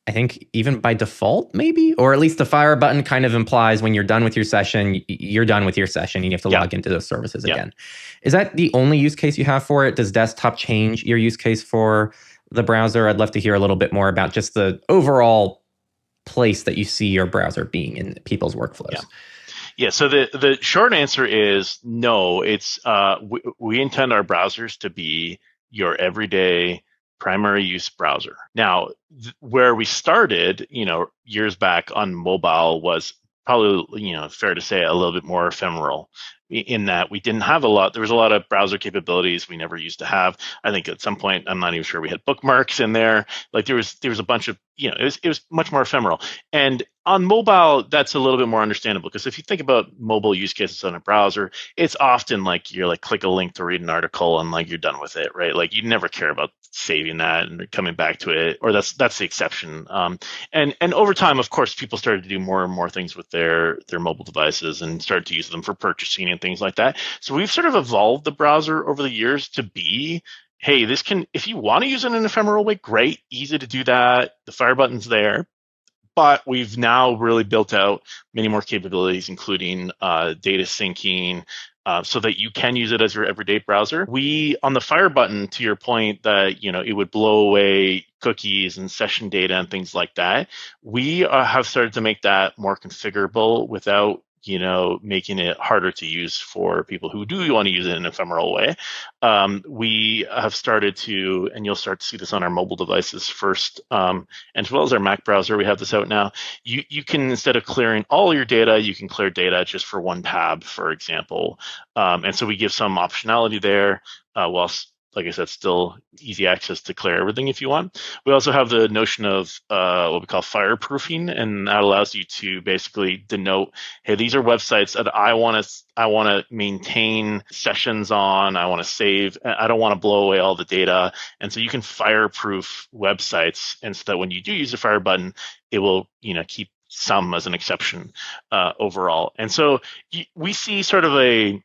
I think even by default, maybe, or at least the fire button kind of implies when you're done with your session, you're done with your session. You have to log into those services again. Is that the only use case you have for it? Does desktop change your use case for the browser? I'd love to hear a little bit more about just the overall place that you see your browser being in people's workflows. Yeah, so the short answer is no. It's we intend our browsers to be your everyday primary use browser. Now, where we started, years back on mobile was probably, fair to say a little bit more ephemeral in that we didn't have a lot. There was a lot of browser capabilities we never used to have. I think at some point, I'm not even sure we had bookmarks in there. Like there was a bunch of, it was much more ephemeral. And on mobile, that's a little bit more understandable because if you think about mobile use cases on a browser, it's often like you're like click a link to read an article and like you're done with it, right? Like you never care about saving that and coming back to it, or that's the exception. And over time, of course, people started to do more and more things with their mobile devices and started to use them for purchasing and things like that. So we've sort of evolved the browser over the years to be, hey, this can, if you want to use it in an ephemeral way, great, easy to do that. The fire button's there. But we've now really built out many more capabilities, including data syncing, so that you can use it as your everyday browser. We, on the fire button, to your point that it would blow away cookies and session data and things like that, we have started to make that more configurable without making it harder to use for people who do want to use it in an ephemeral way. We have started to, and you'll start to see this on our mobile devices first, and as well as our Mac browser, we have this out now. You can, instead of clearing all your data, you can clear data just for one tab, for example. And so we give some optionality there, whilst, like I said, still easy access to clear everything if you want. We also have the notion of what we call fireproofing, and that allows you to basically denote, hey, these are websites that I want to maintain sessions on. I want to save. I don't want to blow away all the data, and so you can fireproof websites, and so that when you do use the fire button, it will keep some as an exception overall. And so we see sort of a,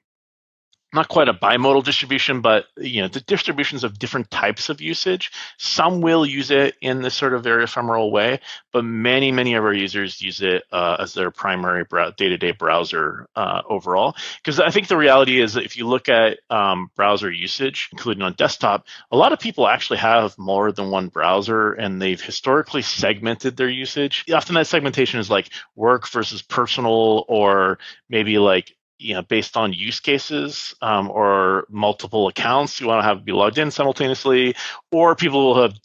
not quite a bimodal distribution, but the distributions of different types of usage. Some will use it in this sort of very ephemeral way, but many, many of our users use it as their primary day-to-day browser overall. Because I think the reality is that if you look at browser usage, including on desktop, a lot of people actually have more than one browser, and they've historically segmented their usage. Often that segmentation is like work versus personal, or maybe like based on use cases, or multiple accounts you want to be logged in simultaneously, or people will have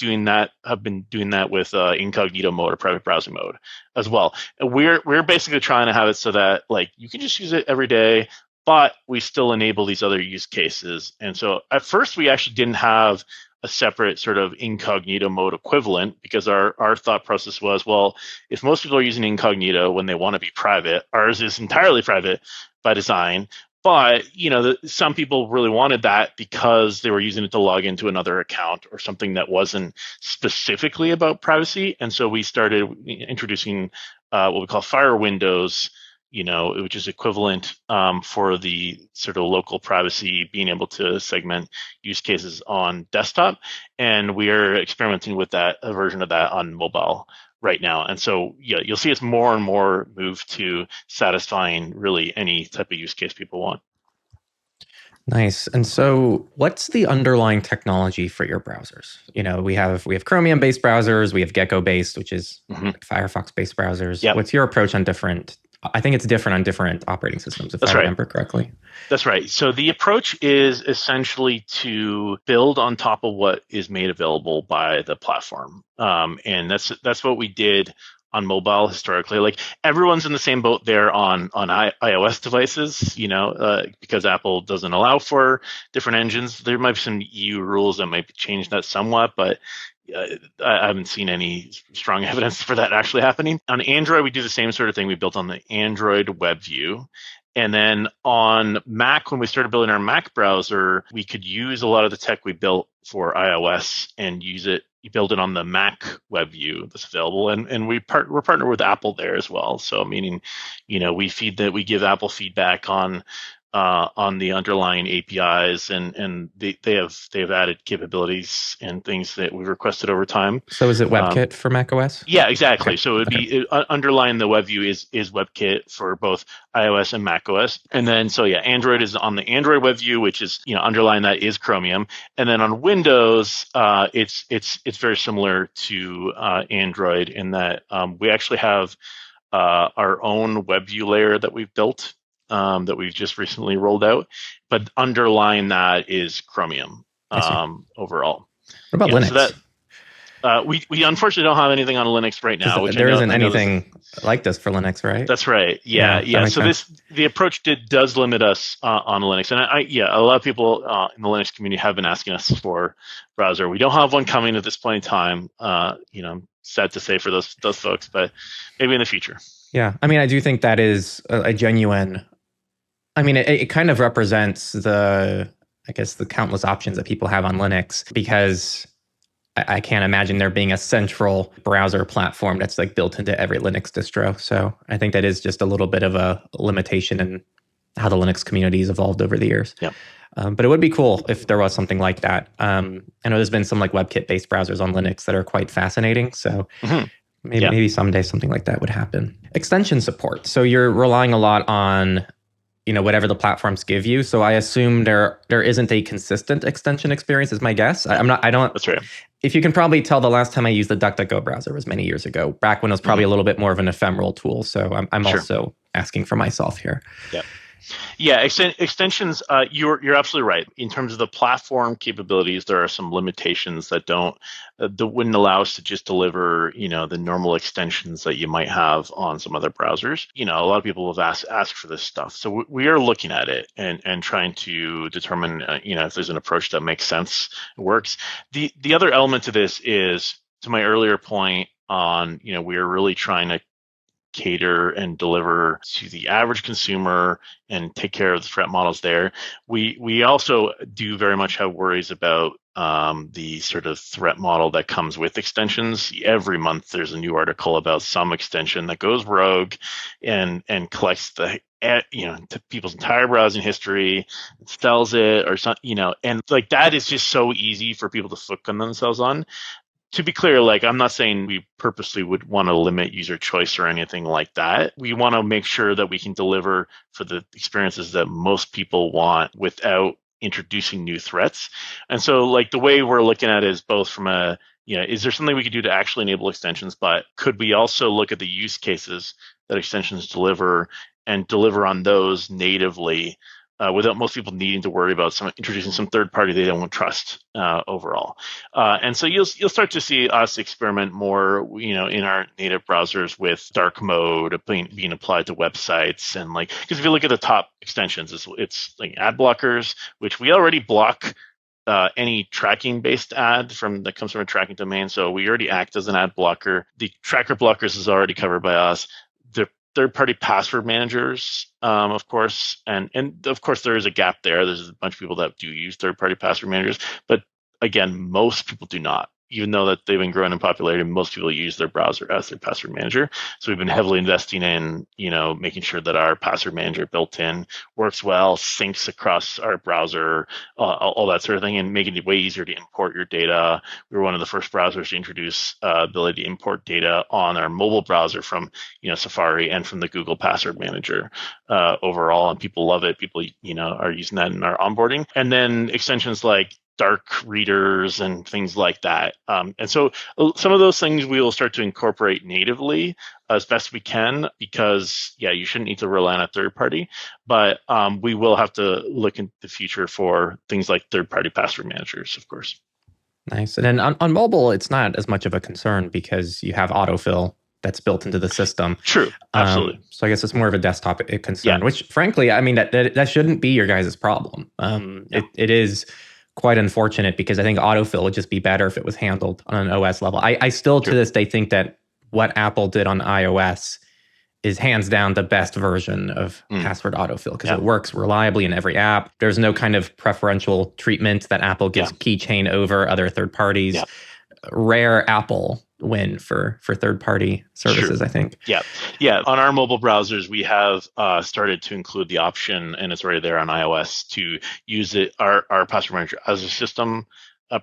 been doing that with incognito mode or private browsing mode as well. And we're basically trying to have it so that like you can just use it every day, but we still enable these other use cases. And so at first we actually didn't have a separate sort of incognito mode equivalent, because our thought process was, well, if most people are using incognito when they want to be private, ours is entirely private by design. But some people really wanted that because they were using it to log into another account or something that wasn't specifically about privacy. And so we started introducing what we call fire windows, which is equivalent for the sort of local privacy, being able to segment use cases on desktop. And we are experimenting with a version of that on mobile right now. And so, you'll see us more and more move to satisfying really any type of use case people want. Nice. And so what's the underlying technology for your browsers? We have Chromium-based browsers, we have Gecko-based, which is Firefox-based browsers. Yep. What's your approach on different? I think it's different on different operating systems, if I remember correctly. That's right. So the approach is essentially to build on top of what is made available by the platform. And that's what we did on mobile historically. Like everyone's in the same boat there on iOS devices, because Apple doesn't allow for different engines. There might be some EU rules that might change that somewhat, but I haven't seen any strong evidence for that actually happening. On Android, we do the same sort of thing. We built on the Android web view. And then on Mac, when we started building our Mac browser, we could use a lot of the tech we built for iOS and use it you build it on the Mac web view that's available, and we're partnered with Apple there as well. So meaning, we give Apple feedback on the underlying APIs, and they have added capabilities and things that we requested over time. So is it WebKit for macOS? Yeah, exactly. Okay. So it would be underlying the web view is WebKit for both iOS and macOS, and then Android is on the Android web view, which is underlying that is Chromium, and then on Windows, it's very similar to Android in that we actually have our own web view layer that we've built. That we've just recently rolled out, but underlying that is Chromium overall. What about Linux? So that we unfortunately don't have anything on Linux right now. Which there isn't anything like this for Linux, right? That's right. Yeah. So the approach does limit us on Linux, and a lot of people in the Linux community have been asking us for browser. We don't have one coming at this point in time. Sad to say for those folks, but maybe in the future. Yeah, I mean, I do think that is a genuine. I mean, it kind of represents the countless options that people have on Linux, because I can't imagine there being a central browser platform that's like built into every Linux distro. So I think that is just a little bit of a limitation in how the Linux community has evolved over the years. Yeah. But it would be cool if there was something like that. I know there's been some like WebKit-based browsers on Linux that are quite fascinating. So maybe someday something like that would happen. Extension support. So you're relying a lot on whatever the platforms give you. So I assume there isn't a consistent extension experience, is my guess. I don't. That's right. If you can probably tell, the last time I used the DuckDuckGo browser was many years ago, back when it was probably a little bit more of an ephemeral tool. So I'm Sure. also asking for myself here. Yeah. Yeah, extensions, you're absolutely right. In terms of the platform capabilities, there are some limitations that wouldn't allow us to just deliver, the normal extensions that you might have on some other browsers. A lot of people have asked for this stuff. So we are looking at it and trying to determine, if there's an approach that makes sense, works. The other element to this is, to my earlier point on, we are really trying to cater and deliver to the average consumer and take care of the threat models there. We also do very much have worries about the sort of threat model that comes with extensions. Every month there's a new article about some extension that goes rogue and collects to people's entire browsing history, sells it or something, and like that is just so easy for people to hook on themselves on. To be clear, I'm not saying we purposely would want to limit user choice or anything like that. We want to make sure that we can deliver for the experiences that most people want without introducing new threats. And so the way we're looking at it is both from is there something we could do to actually enable extensions, but could we also look at the use cases that extensions deliver and deliver on those natively without most people needing to worry about introducing some third party they don't trust overall. And so you'll start to see us experiment more, in our native browsers with dark mode being applied to websites, and because if you look at the top extensions, it's like ad blockers, which we already block any tracking-based ad that comes from a tracking domain. So we already act as an ad blocker. The tracker blockers is already covered by us. The third-party password managers, of course, and of course there is a gap there. There's a bunch of people that do use third-party password managers, but again, most people do not. Even though that they've been growing in popularity, most people use their browser as their password manager. So we've been heavily investing in, making sure that our password manager built in works well, syncs across our browser, all that sort of thing, and making it way easier to import your data. We were one of the first browsers to introduce ability to import data on our mobile browser from, Safari and from the Google Password Manager overall, and people love it. People, are using that in our onboarding. And then extensions like dark readers and things like that. And so some of those things we will start to incorporate natively as best we can, because, you shouldn't need to rely on a third party. But we will have to look in the future for things like third-party password managers, of course. Nice. And then on mobile, it's not as much of a concern because you have autofill that's built into the system. True, absolutely. So I guess it's more of a desktop concern, which frankly, I mean, that shouldn't be your guys' problem. It is quite unfortunate, because I think autofill would just be better if it was handled on an OS level. I still to this day think that what Apple did on iOS is hands down the best version of password autofill, because it works reliably in every app. There's no kind of preferential treatment that Apple gives keychain over other third parties. rare Apple win for third-party services, Sure. I think. Yeah. On our mobile browsers, we have started to include the option, and it's already there on iOS, to use our password manager as a system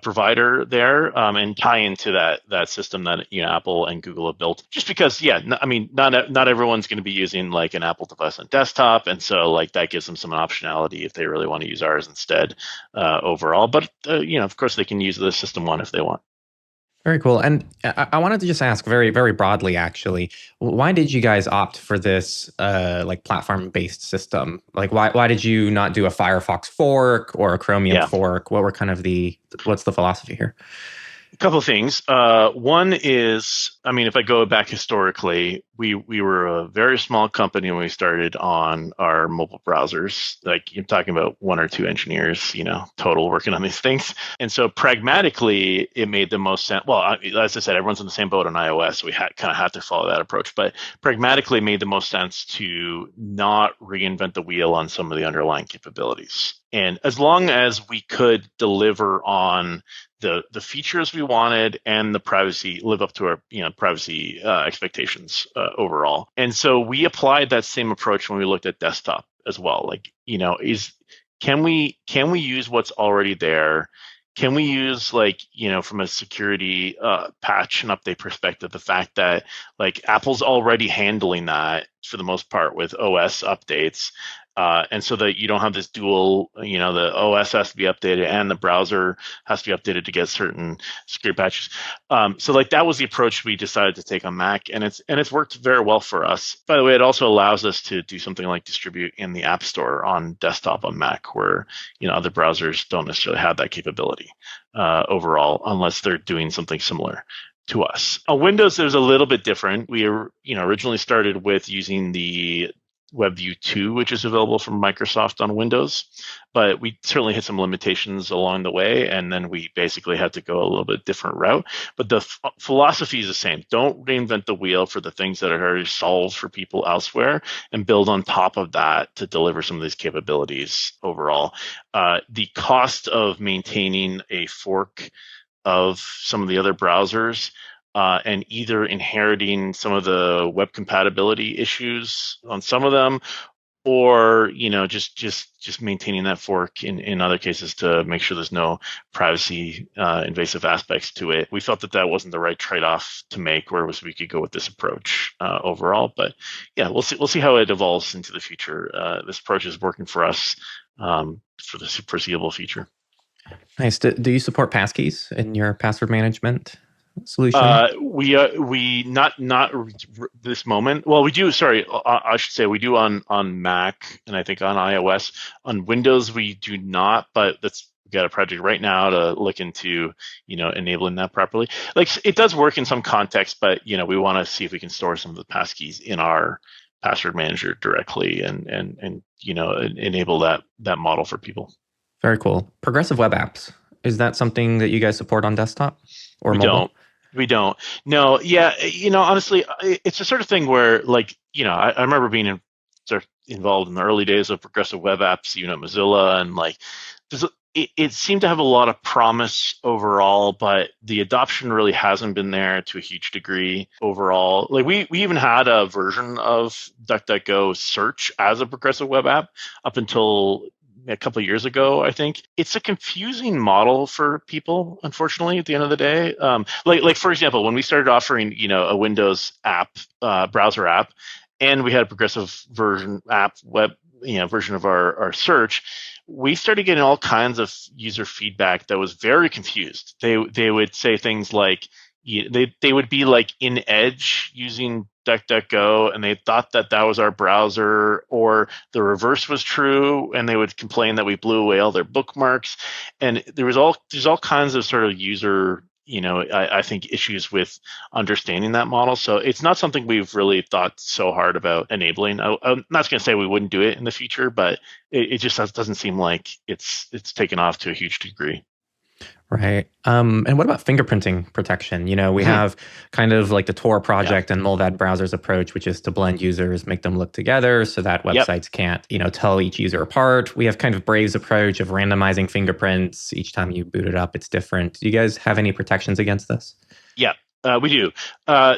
provider there, and tie into that system that Apple and Google have built. Just because, not everyone's going to be using like an Apple device on desktop, and so like that gives them some optionality if they really want to use ours instead overall. But of course, they can use the system one if they want. Very cool. And I wanted to just ask very, very broadly, actually, why did you guys opt for this like platform-based system? Like, why did you not do a Firefox fork or a Chromium Yeah. fork? What were kind of what's the philosophy here? A couple of things. One is, if I go back historically, we were a very small company when we started on our mobile browsers. Like, you're talking about one or two engineers, total working on these things. And so pragmatically, it made the most sense. Well, as I said, everyone's in the same boat on iOS, so we kind of had to follow that approach. But pragmatically, it made the most sense to not reinvent the wheel on some of the underlying capabilities. And as long as we could deliver on the features we wanted and the privacy, live up to our privacy expectations overall. And so we applied that same approach when we looked at desktop as well. Like, can we use what's already there? Can we use, like, from a security patch and update perspective, the fact that like Apple's already handling that for the most part with OS updates, and so that you don't have this dual, the OS has to be updated and the browser has to be updated to get certain security patches. So like that was the approach we decided to take on Mac, and it's worked very well for us. By the way, it also allows us to do something like distribute in the App Store on desktop on Mac, where other browsers don't necessarily have that capability overall, unless they're doing something similar to us. On Windows, there's a little bit different. We originally started with using the WebView 2, which is available from Microsoft on Windows, but we certainly hit some limitations along the way, and then we basically had to go a little bit different route. But the philosophy is the same. Don't reinvent the wheel for the things that are already solved for people elsewhere, and build on top of that to deliver some of these capabilities overall. The cost of maintaining a fork of some of the other browsers, and either inheriting some of the web compatibility issues on some of them, or just maintaining that fork in other cases to make sure there's no privacy invasive aspects to it. We felt that wasn't the right trade-off to make, whereas we could go with this approach overall. But yeah, we'll see how it evolves into the future. This approach is working for us for the foreseeable future. Nice. Do you support passkeys in your password management solution? We not this moment. Well, we do. Sorry, I should say we do on Mac, and I think on iOS. On Windows, we do not. But we got a project right now to look into enabling that properly. Like, it does work in some contexts, but we want to see if we can store some of the passkeys in our password manager directly, and enable that model for people. Very cool. Progressive web apps. Is that something that you guys support on desktop or mobile? We don't. No. Yeah. Honestly, it's the sort of thing where, like, I remember being involved in the early days of progressive web apps, at Mozilla, and like, it seemed to have a lot of promise overall, but the adoption really hasn't been there to a huge degree overall. Like, we even had a version of DuckDuckGo search as a progressive web app up until a couple of years ago, I think. It's a confusing model for people, unfortunately, at the end of the day. Like for example, when we started offering, a Windows app, browser app, and we had a progressive version app version of our search, we started getting all kinds of user feedback that was very confused. They would say things like, they would be like in Edge using DuckDuckGo, and they thought that was our browser, or the reverse was true, and they would complain that we blew away all their bookmarks. And there's all kinds of sort of user, I think, issues with understanding that model. So it's not something we've really thought so hard about enabling. I'm not going to say we wouldn't do it in the future, but it just doesn't seem like it's taken off to a huge degree. Right. And what about fingerprinting protection? We have kind of like the Tor project and Mullvad browser's approach, which is to blend users, make them look together so that Yep. websites can't, tell each user apart. We have kind of Brave's approach of randomizing fingerprints. Each time you boot it up, it's different. Do you guys have any protections against this? Yeah, we do.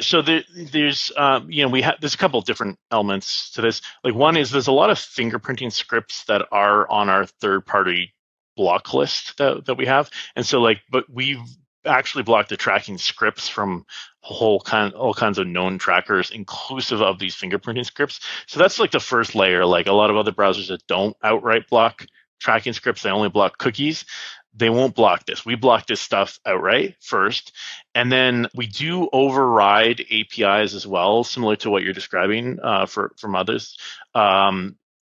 So there's there's a couple of different elements to this. Like one is there's a lot of fingerprinting scripts that are on our third-party block list that we have, and so but we've actually blocked the tracking scripts from all kinds of known trackers, inclusive of these fingerprinting scripts. So that's like the first layer. Like a lot of other browsers that don't outright block tracking scripts, they only block cookies. They won't block this. We block this stuff outright first. And then we do override APIs as well, similar to what you're describing from others.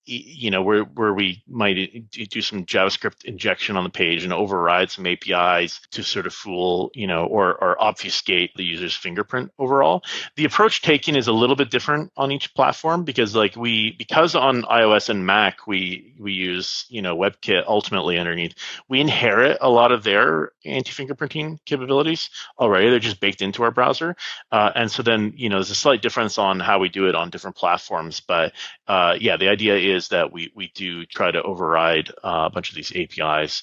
Where we might do some JavaScript injection on the page and override some APIs to sort of fool, or obfuscate the user's fingerprint overall. The approach taken is a little bit different on each platform because because on iOS and Mac we use, WebKit ultimately underneath, we inherit a lot of their anti-fingerprinting capabilities already. They're just baked into our browser. And so then, there's a slight difference on how we do it on different platforms. But the idea is that we do try to override a bunch of these APIs.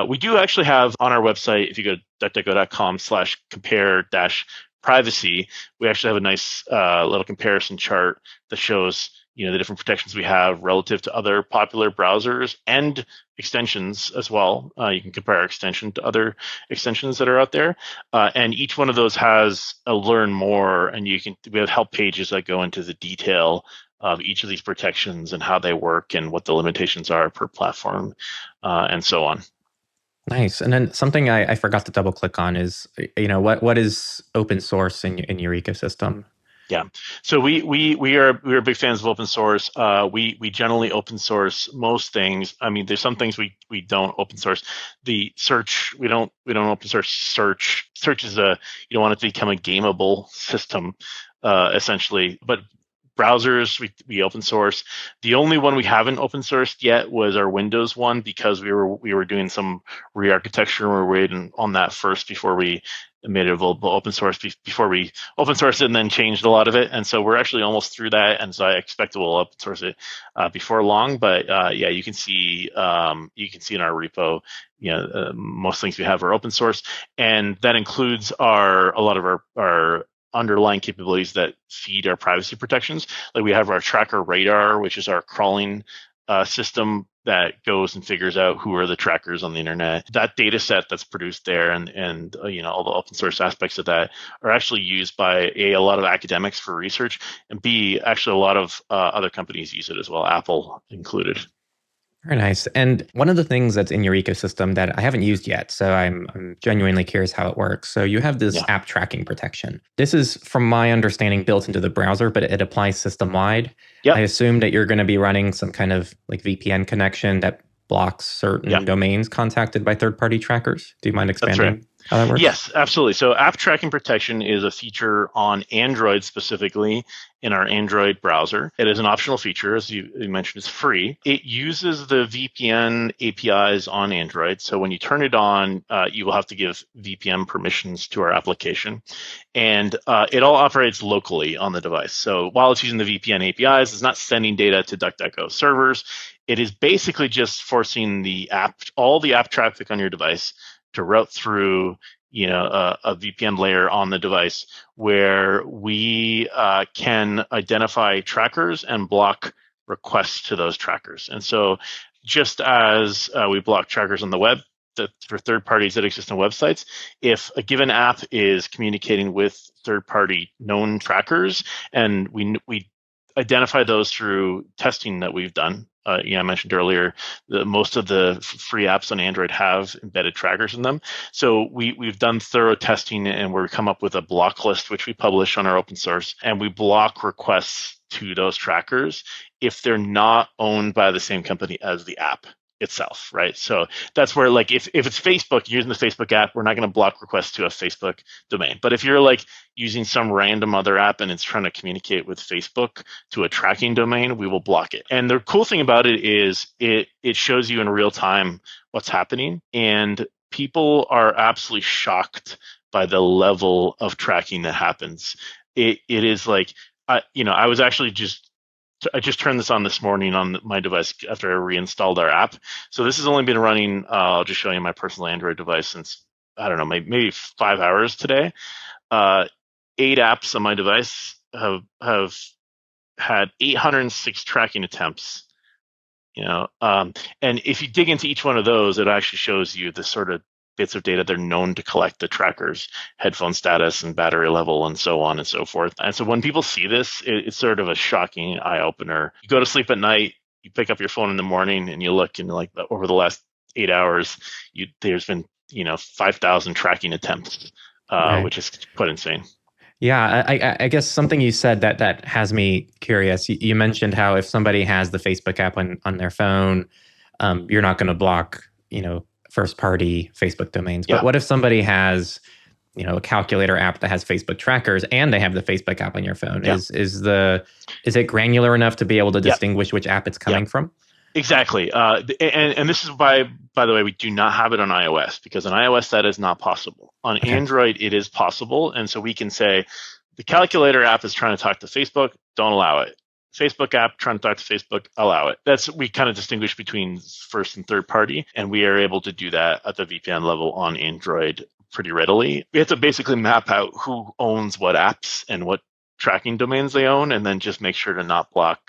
We do actually have on our website, if you go to duckduckgo.com/compare-privacy, we actually have a nice little comparison chart that shows the different protections we have relative to other popular browsers and extensions as well. You can compare our extension to other extensions that are out there, and each one of those has a learn more, and we have help pages that go into the detail of each of these protections and how they work and what the limitations are per platform, and so on. Nice. And then something I forgot to double click on is, what is open source in your ecosystem? Yeah, so we are big fans of open source. We generally open source most things. I mean, there's some things we don't open source. The search we don't open source search. Search is you don't want it to become a gameable system, essentially. But browsers we open source. The only one we haven't open sourced yet was our Windows one because we were doing some re-architecture and we're waiting on that first before we made it available open source, before we open sourced it and then changed a lot of it. And so we're actually almost through that, and so I expect we'll open source it before long. But you can see in our repo, most things we have are open source, and that includes a lot of our underlying capabilities that feed our privacy protections. Like we have our tracker radar, which is our crawling system that goes and figures out who are the trackers on the internet. That data set that's produced there and all the open source aspects of that are actually used by a lot of academics for research, and B, actually a lot of other companies use it as well, Apple included. Very nice. And one of the things that's in your ecosystem that I haven't used yet, so I'm genuinely curious how it works. So you have this app tracking protection. This is, from my understanding, built into the browser, but it applies system-wide. Yep. I assume that you're going to be running some kind of like VPN connection that blocks certain domains contacted by third-party trackers. Do you mind expanding how that works? Yes, absolutely. So app tracking protection is a feature on Android specifically in our Android browser. It is an optional feature, as you mentioned, it's free. It uses the VPN APIs on Android. So when you turn it on, you will have to give VPN permissions to our application. And it all operates locally on the device. So while it's using the VPN APIs, it's not sending data to DuckDuckGo servers. It is basically just forcing all the app traffic on your device to route through a VPN layer on the device where we can identify trackers and block requests to those trackers. And so just as we block trackers on the web for third parties that exist on websites, if a given app is communicating with third-party known trackers, and we identify those through testing that we've done. I mentioned earlier that most of the free apps on Android have embedded trackers in them. So we've done thorough testing, and we come up with a block list, which we publish on our open source, and we block requests to those trackers if they're not owned by the same company as the app itself, right? So that's where, like, if it's Facebook, using the Facebook app, we're not going to block requests to a Facebook domain. But if you're like using some random other app and it's trying to communicate with Facebook to a tracking domain, we will block it. And the cool thing about it is it shows you in real time what's happening. And people are absolutely shocked by the level of tracking that happens. It is like, I was actually I just turned this on this morning on my device after I reinstalled our app. So this has only been running, I'll just show you my personal Android device since, I don't know, maybe 5 hours today. 8 apps on my device have had 806 tracking attempts. And if you dig into each one of those, it actually shows you the sort of bits of data they're known to collect, the trackers, headphone status and battery level and so on and so forth. And so when people see this, it's sort of a shocking eye opener. You go to sleep at night, you pick up your phone in the morning and you look, and like over the last 8 hours, there's been 5,000 tracking attempts, Right. which is quite insane. Yeah, I guess something you said that has me curious. You mentioned how if somebody has the Facebook app on their phone, you're not going to block, first party Facebook domains. But Yeah. what if somebody has, a calculator app that has Facebook trackers and they have the Facebook app on your phone? Yeah. Is it granular enough to be able to distinguish which app it's coming from? Exactly. And this is by the way, we do not have it on iOS, because on iOS that is not possible. On Android, it is possible. And so we can say the calculator app is trying to talk to Facebook, don't allow it. Facebook app trying to talk to Facebook, allow it. We kind of distinguish between first and third party, and we are able to do that at the VPN level on Android pretty readily. We have to basically map out who owns what apps and what tracking domains they own, and then just make sure to not block,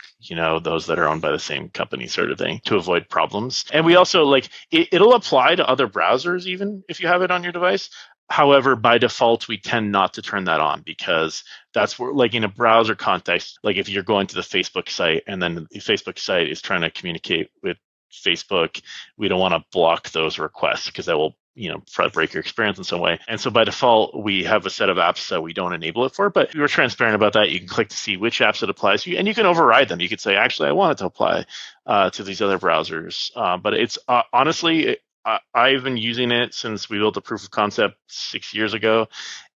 those that are owned by the same company, sort of thing, to avoid problems. And we also it'll apply to other browsers even if you have it on your device. However, by default, we tend not to turn that on, because that's where, like in a browser context, like if you're going to the Facebook site and then the Facebook site is trying to communicate with Facebook, we don't want to block those requests, because that will try to break your experience in some way. And so by default, we have a set of apps that we don't enable it for, but we were transparent about that. You can click to see which apps it applies to, and you can override them. You could say, actually, I want it to apply to these other browsers. But it's honestly, I've been using it since we built a proof of concept 6 years ago,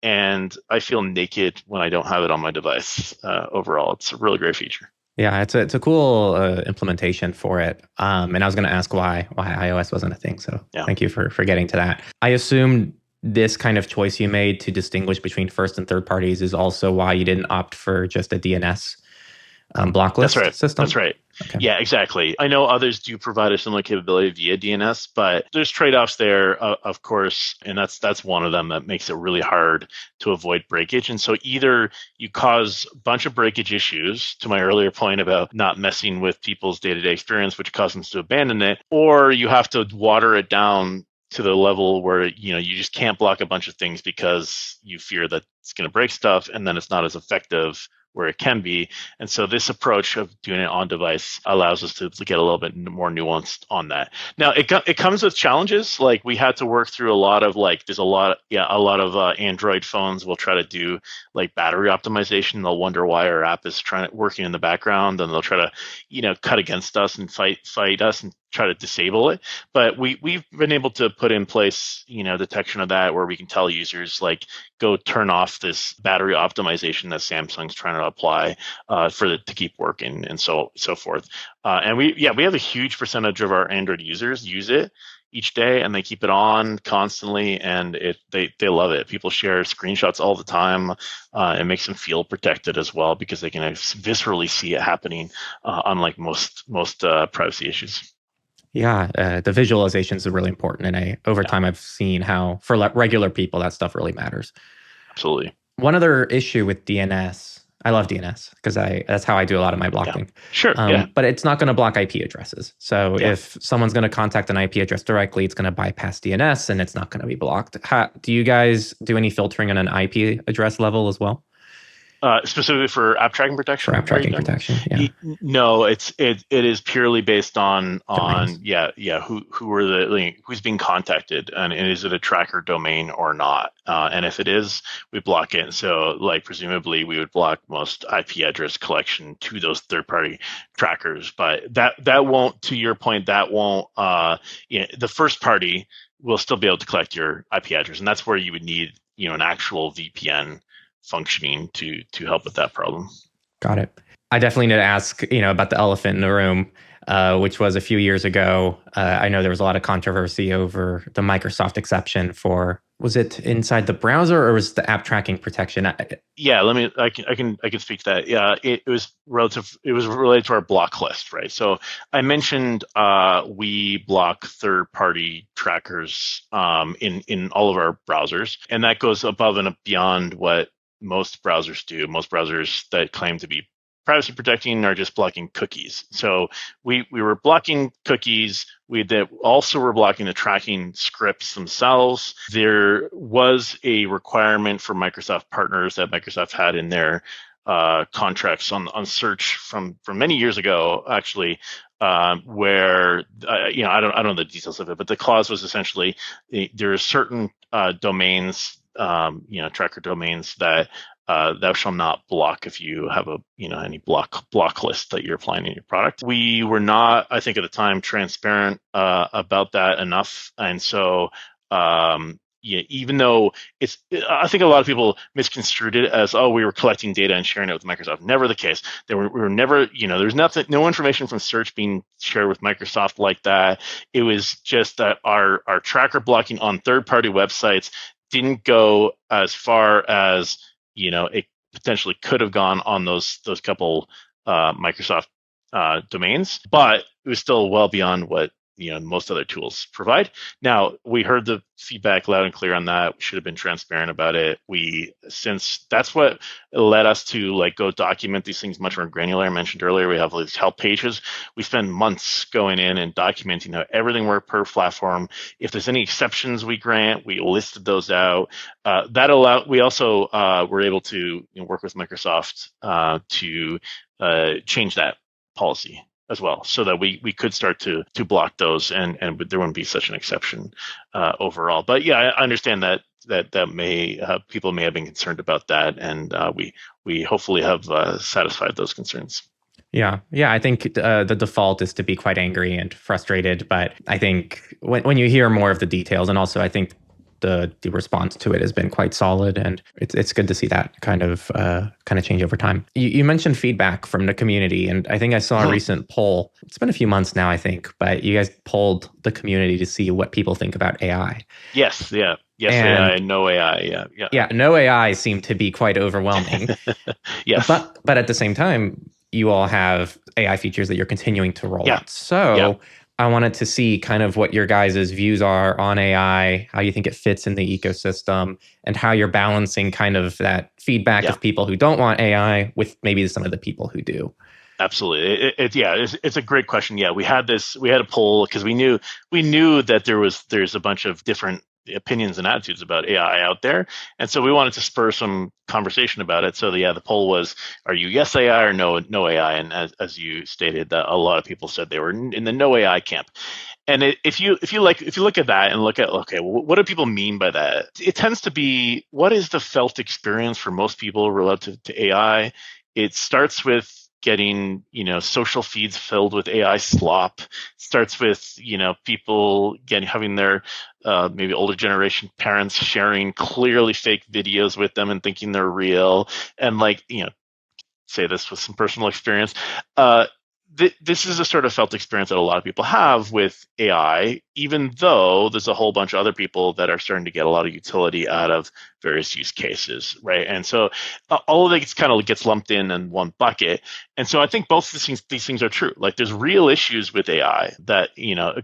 and I feel naked when I don't have it on my device. Overall, it's a really great feature. Yeah, it's a cool implementation for it. And I was going to ask why iOS wasn't a thing. So Thank you for getting to that. I assume this kind of choice you made to distinguish between first and third parties is also why you didn't opt for just a DNS block list system. That's right. Okay. Yeah, exactly. I know others do provide a similar capability via DNS, but there's trade-offs there, of course, and that's one of them that makes it really hard to avoid breakage. And so either you cause a bunch of breakage issues, to my earlier point about not messing with people's day-to-day experience, which causes them to abandon it, or you have to water it down to the level where you just can't block a bunch of things because you fear that it's going to break stuff, and then it's not as effective where it can be. And so this approach of doing it on device allows us to get a little bit more nuanced on that. Now it comes with challenges. Like we had to work through a lot of there's a lot of Android phones will try to do like battery optimization. They'll wonder why our app is working in the background, and they'll try to cut against us and fight us and try to disable it. But we've been able to put in place detection of that, where we can tell users go turn off this battery optimization that Samsung's trying to apply to keep working, and so forth. And we have a huge percentage of our Android users use it each day, and they keep it on constantly, and they love it. People share screenshots all the time. It makes them feel protected as well, because they can viscerally see it happening, unlike most privacy issues. Yeah, the visualizations are really important, and over time I've seen how for regular people that stuff really matters. Absolutely. One other issue with DNS, I love DNS because that's how I do a lot of my blocking. Yeah. Sure. But it's not going to block IP addresses. So if someone's going to contact an IP address directly, it's going to bypass DNS and it's not going to be blocked. Do you guys do any filtering on an IP address level as well? Specifically for app tracking protection? For app tracking protection, yeah. No, it is purely based on who are who's being contacted, and is it a tracker domain or not? And if it is, we block it. So presumably we would block most IP address collection to those third party trackers. But that won't, to your point, that won't the first party will still be able to collect your IP address, and that's where you would need an actual VPN functioning to help with that problem. Got it. I definitely need to ask, about the elephant in the room. which was a few years ago. I know there was a lot of controversy over the Microsoft exception for, was it inside the browser or was the app tracking protection? Yeah, I can speak to that. Yeah, it was related to our block list, right? So I mentioned we block third-party trackers in all of our browsers, and that goes above and beyond what most browsers do. Most browsers that claim to be privacy protecting are just blocking cookies. So we were blocking cookies. We also were blocking the tracking scripts themselves. There was a requirement for Microsoft partners that Microsoft had in their contracts on search from many years ago, actually, where I don't know the details of it, but the clause was essentially there are certain domains, tracker domains that thou shall not block if you have any block list that you're applying in your product. We were not, I think at the time, transparent about that enough, and so even though I think a lot of people misconstrued it as, oh, we were collecting data and sharing it with Microsoft. Never the case. We were never, there's no information from search being shared with Microsoft like that. It was just that our tracker blocking on third-party websites didn't go as far as it potentially could have gone on those couple Microsoft domains, but it was still well beyond what most other tools provide. Now, we heard the feedback loud and clear on that. We should have been transparent about it. Since that's what led us to go document these things much more granular. I mentioned earlier, we have these help pages. We spend months going in and documenting how everything worked per platform. If there's any exceptions we grant, we listed those out. We also were able to work with Microsoft to change that policy as well, so that we could start to block those, and there wouldn't be such an exception overall. But yeah, I understand that people may have been concerned about that, and we hopefully have satisfied those concerns. Yeah. I think the default is to be quite angry and frustrated, but I think when you hear more of the details, and also I think the response to it has been quite solid, and it's good to see that kind of change over time. You mentioned feedback from the community, and I think I saw a recent poll. It's been a few months now, I think, but you guys polled the community to see what people think about AI. Yes, yeah. Yes, and AI, no AI, yeah. Yeah, no AI seemed to be quite overwhelming. Yes. But at the same time, you all have AI features that you're continuing to roll out. So I wanted to see kind of what your guys' views are on AI, how you think it fits in the ecosystem, and how you're balancing kind of that feedback of people who don't want AI with maybe some of the people who do. Absolutely. It's a great question. Yeah, we had a poll because we knew that there's a bunch of different opinions and attitudes about AI out there, and so we wanted to spur some conversation about it. So the poll was, are you yes AI or no AI? And as you stated, that a lot of people said they were in the no AI camp. And if you look at that and look at, okay, well, what do people mean by that? It tends to be, what is the felt experience for most people relative to AI? It starts with getting social feeds filled with AI slop. It starts with people having their maybe older generation parents sharing clearly fake videos with them and thinking they're real, and say this with some personal experience. This is a sort of felt experience that a lot of people have with AI, even though there's a whole bunch of other people that are starting to get a lot of utility out of various use cases, right? And so all of it kind of gets lumped in one bucket. And so I think both of these things are true. There's real issues with AI that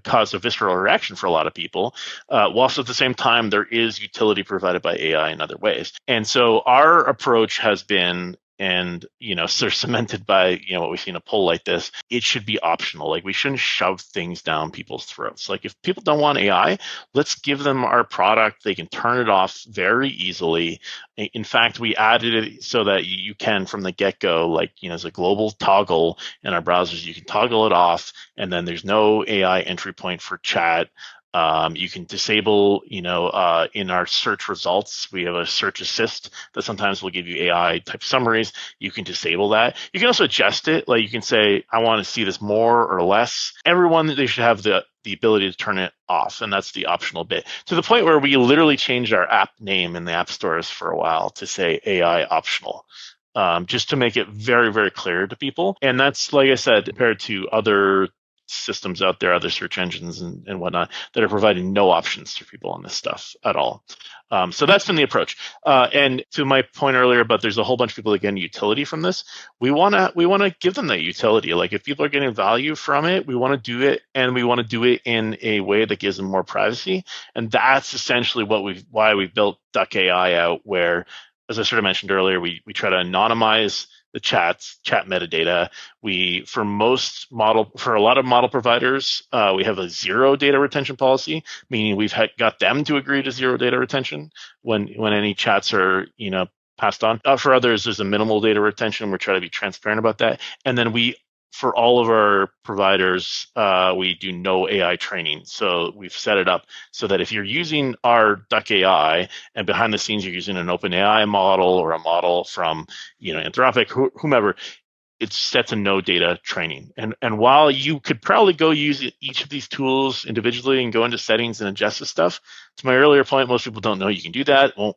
cause a visceral reaction for a lot of people, whilst at the same time there is utility provided by AI in other ways. And so our approach has been, and sort of cemented by what we see in a poll like this, it should be optional. We shouldn't shove things down people's throats. If people don't want AI, let's give them our product. They can turn it off very easily. In fact, we added it so that you can, from the get-go, as a global toggle in our browsers, you can toggle it off, and then there's no AI entry point for chat. You can disable, in our search results, we have a search assist that sometimes will give you AI type summaries. You can disable that. You can also adjust it. You can say, I want to see this more or less. They should have the ability to turn it off, and that's the optional bit. To the point where we literally changed our app name in the app stores for a while to say AI optional. Just to make it very, very clear to people. And that's, like I said, compared to other systems out there, other search engines and whatnot, that are providing no options for people on this stuff at all. So that's been the approach. And to my point earlier about there's a whole bunch of people that get utility from this. We want to give them that utility. Like if people are getting value from it, we want to do it, and we want to do it in a way that gives them more privacy. And that's essentially why we built DuckAI out, where, as I sort of mentioned earlier, we try to anonymize the chat metadata. For a lot of model providers, we have a zero data retention policy, meaning we've got them to agree to zero data retention when any chats are passed on. For others, there's a minimal data retention. We're trying to be transparent about that. And then for all of our providers, we do no AI training. So we've set it up so that if you're using our DuckAI and behind the scenes you're using an OpenAI model or a model from Anthropic, whomever, it's set to no data training. And while you could probably go use each of these tools individually and go into settings and adjust the stuff, to my earlier point, most people don't know you can do that. Won't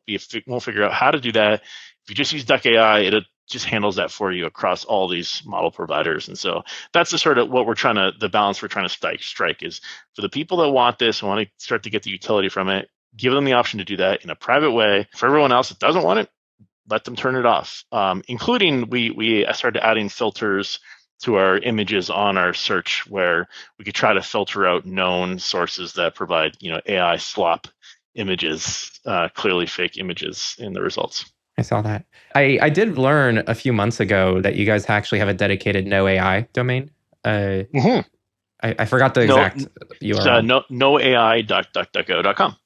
figure out how to do that. If you just use DuckAI, it just handles that for you across all these model providers. And so that's the sort of the balance we're trying to strike is for the people that want this and want to start to get the utility from it, give them the option to do that in a private way. For everyone else that doesn't want it, let them turn it off. Including we started adding filters to our images on our search where we could try to filter out known sources that provide AI slop images, clearly fake images in the results. I saw that. I did learn a few months ago that you guys actually have a dedicated no AI domain. I forgot the exact URL. noai.duckduckgo.com.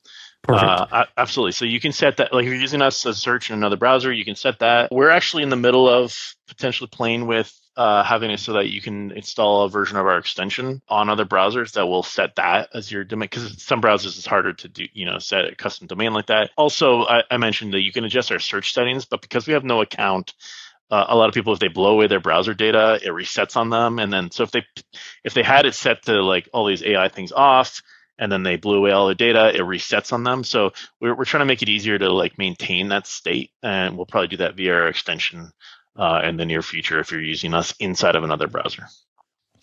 Absolutely. So you can set that, like if you're using us as a search in another browser, you can set that. We're actually in the middle of potentially playing with having it so that you can install a version of our extension on other browsers that will set that as your domain, because some browsers it's harder to do, set a custom domain like that. Also, I mentioned that you can adjust our search settings, but because we have no account, a lot of people, if they blow away their browser data, it resets on them. And then, so if they had it set to like all these AI things off, and then they blew away all the data, it resets on them. So we're trying to make it easier to like maintain that state, and we'll probably do that via our extension in the near future if you're using us inside of another browser.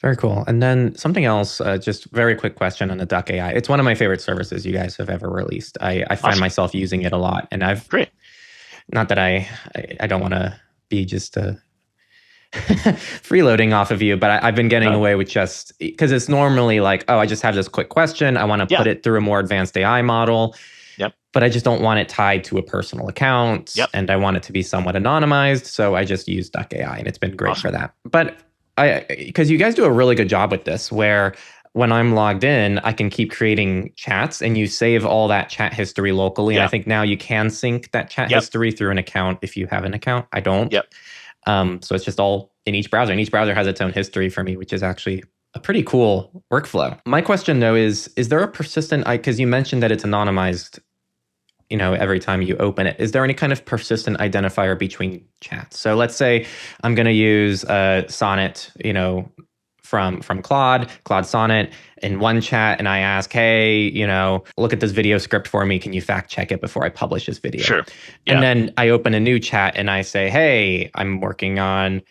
Very cool. And then something else, just very quick question on the DuckAI. It's one of my favorite services you guys have ever released. I find myself using it a lot, and Great. Not that I don't want to be just freeloading off of you, but I've been getting away with just because it's normally like, oh, I just have this quick question. I want to put it through a more advanced AI model. Yep. But I just don't want it tied to a personal account. Yep. And I want it to be somewhat anonymized. So I just use DuckAI, and it's been great for that. But because you guys do a really good job with this, where when I'm logged in, I can keep creating chats and you save all that chat history locally. And I think now you can sync that chat history through an account if you have an account. I don't. Yep. So it's just all in each browser, and each browser has its own history for me, which is actually a pretty cool workflow. My question though is there a persistent, because you mentioned that it's anonymized, every time you open it, is there any kind of persistent identifier between chats? So let's say I'm going to use Sonnet, from Claude Sonnet in one chat, and I ask, hey, look at this video script for me. Can you fact check it before I publish this video? Sure. Yeah. And then I open a new chat and I say, hey, I'm working on,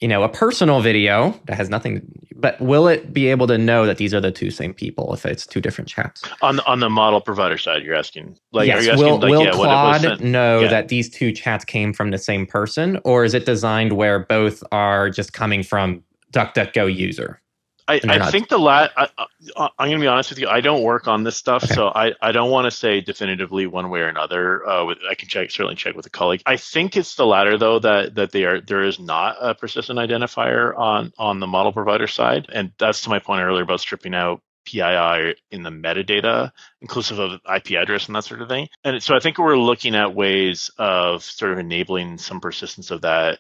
a personal video that has nothing, but will it be able to know that these are the two same people if it's two different chats? On the model provider side, you're asking? Like, yes. Are you asking, will Claude know that these two chats came from the same person, or is it designed where both are just coming from DuckDuckGo user? I think I'm going to be honest with you. I don't work on this stuff, so I don't want to say definitively one way or another. I can certainly check with a colleague. I think it's the latter, though, that there is not a persistent identifier on the model provider side, and that's to my point earlier about stripping out PII in the metadata, inclusive of IP address and that sort of thing. And so I think we're looking at ways of sort of enabling some persistence of that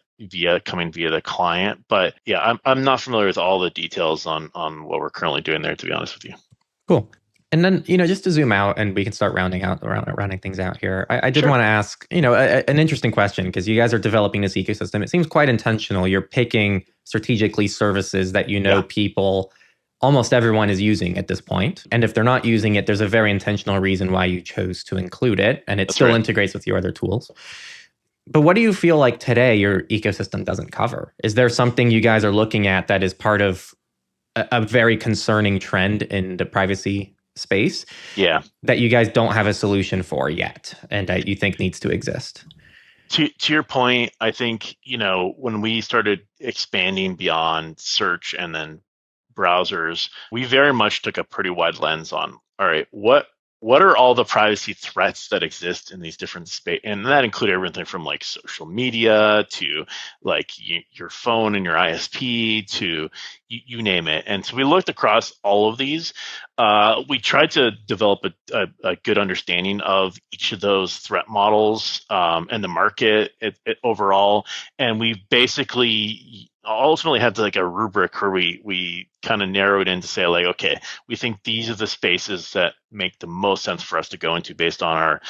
coming via the client. But yeah, I'm not familiar with all the details on what we're currently doing there, to be honest with you. Cool. And then, just to zoom out and we can start rounding things out here. I did want to ask, an interesting question, because you guys are developing this ecosystem. It seems quite intentional. You're picking strategically services that people, almost everyone is using at this point. And if they're not using it, there's a very intentional reason why you chose to include it. And it still integrates with your other tools. But what do you feel like today your ecosystem doesn't cover? Is there something you guys are looking at that is part of, a very concerning trend in the privacy space. Yeah. That you guys don't have a solution for yet, and that you think needs to exist. To your point, I think, when we started expanding beyond search and then browsers, we very much took a pretty wide lens on, all right, what are all the privacy threats that exist in these different space, and that included everything from like social media to like your phone and your ISP to you name it. And so we looked across all of these. We tried to develop a good understanding of each of those threat models and the market overall, and we basically ultimately had like a rubric where we kind of narrowed in to say like, okay, we think these are the spaces that make the most sense for us to go into based on our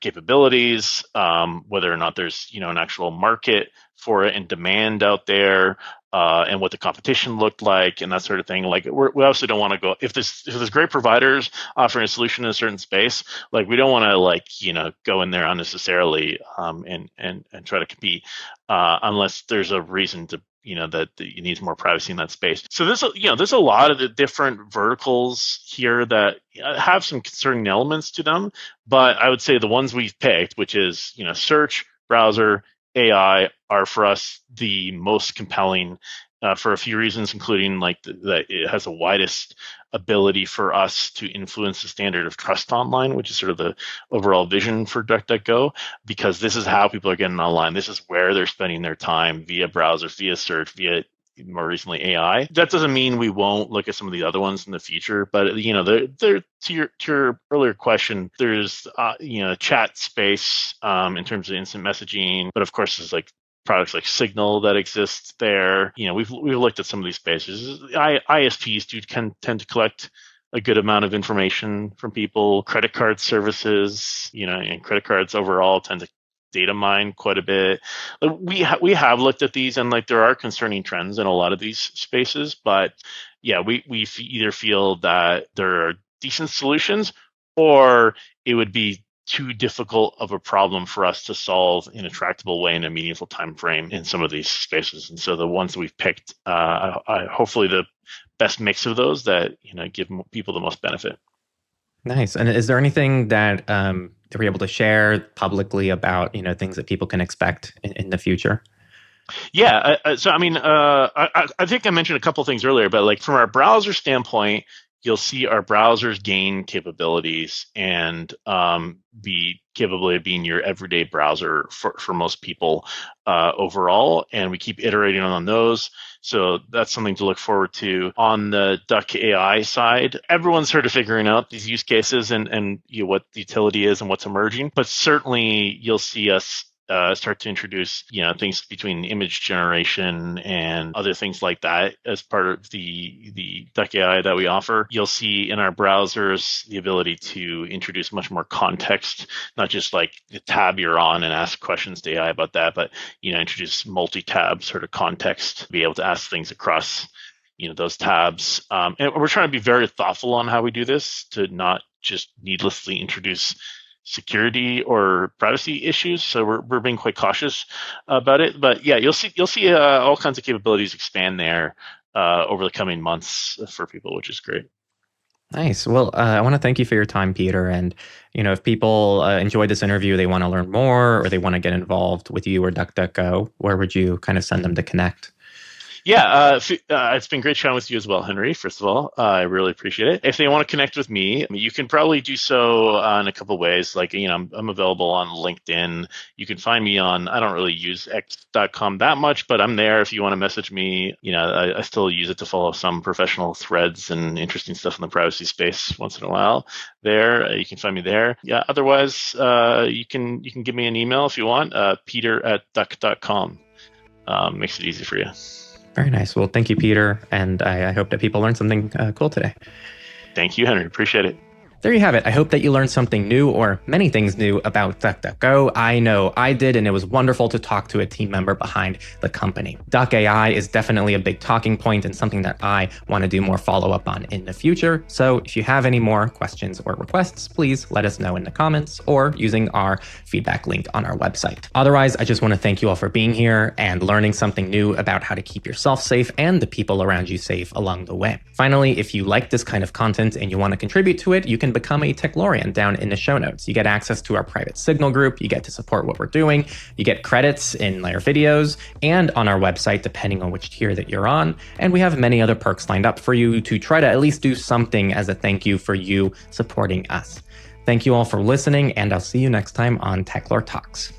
capabilities, whether or not there's an actual market for it and demand out there, and what the competition looked like and that sort of thing. Like we obviously don't want to go if there's great providers offering a solution in a certain space, like we don't want to go in there unnecessarily and try to compete unless there's a reason to that you need more privacy in that space. So there's a lot of the different verticals here that have some concerning elements to them, but I would say the ones we've picked, which is search, browser, AI, are for us the most compelling for a few reasons, including that it has the widest ability for us to influence the standard of trust online, which is sort of the overall vision for DuckDuckGo, because this is how people are getting online. This is where they're spending their time via browser, via search, via more recently AI. That doesn't mean we won't look at some of the other ones in the future, but they're to your earlier question, there's chat space in terms of instant messaging, but of course there's like products like Signal that exist there. We've looked at some of these spaces. ISPs do tend to collect a good amount of information from people. Credit card services, and credit cards overall tend to data mine quite a bit. We have looked at these, and there are concerning trends in a lot of these spaces. But yeah, we either feel that there are decent solutions, or it would be too difficult of a problem for us to solve in a tractable way in a meaningful time frame in some of these spaces. And so the ones that we've picked, hopefully the best mix of those that give people the most benefit. Nice. And is there anything that you're able to share publicly about things that people can expect in the future? Yeah. So I mean, I think I mentioned a couple of things earlier, but from our browser standpoint, you'll see our browsers gain capabilities and be capable of being your everyday browser for most people overall. And we keep iterating on those. So that's something to look forward to. On the Duck AI side, everyone's sort of figuring out these use cases and what the utility is and what's emerging. But certainly you'll see us start to introduce things between image generation and other things like that as part of the Duck AI that we offer. You'll see in our browsers the ability to introduce much more context, not just like the tab you're on and ask questions to AI about that, but introduce multi-tab sort of context to be able to ask things across those tabs. And we're trying to be very thoughtful on how we do this to not just needlessly introduce security or privacy issues. So we're being quite cautious about it. But yeah, you'll see all kinds of capabilities expand there over the coming months for people, which is great. Nice. Well, I want to thank you for your time, Peter. And if people enjoyed this interview, they want to learn more, or they want to get involved with you or DuckDuckGo, where would you kind of send them to connect? Yeah, it's been great chatting with you as well, Henry. First of all, I really appreciate it. If they want to connect with me, you can probably do so in a couple of ways. I'm available on LinkedIn. You can find me on, I don't really use x.com that much, but I'm there if you want to message me. I still use it to follow some professional threads and interesting stuff in the privacy space once in a while. There, you can find me there. Yeah, otherwise, you can give me an email if you want, peter@duck.com. Makes it easy for you. Very nice. Well, thank you, Peter. And I hope that people learned something cool today. Thank you, Henry. Appreciate it. There you have it. I hope that you learned something new or many things new about DuckDuckGo. I know I did, and it was wonderful to talk to a team member behind the company. Duck AI is definitely a big talking point and something that I want to do more follow-up on in the future. So if you have any more questions or requests, please let us know in the comments or using our feedback link on our website. Otherwise, I just want to thank you all for being here and learning something new about how to keep yourself safe and the people around you safe along the way. Finally, if you like this kind of content and you want to contribute to it, you can become a Techlorian down in the show notes. You get access to our private Signal group, you get to support what we're doing, you get credits in our videos and on our website, depending on which tier that you're on. And we have many other perks lined up for you to try to at least do something as a thank you for you supporting us. Thank you all for listening, and I'll see you next time on Techlore Talks.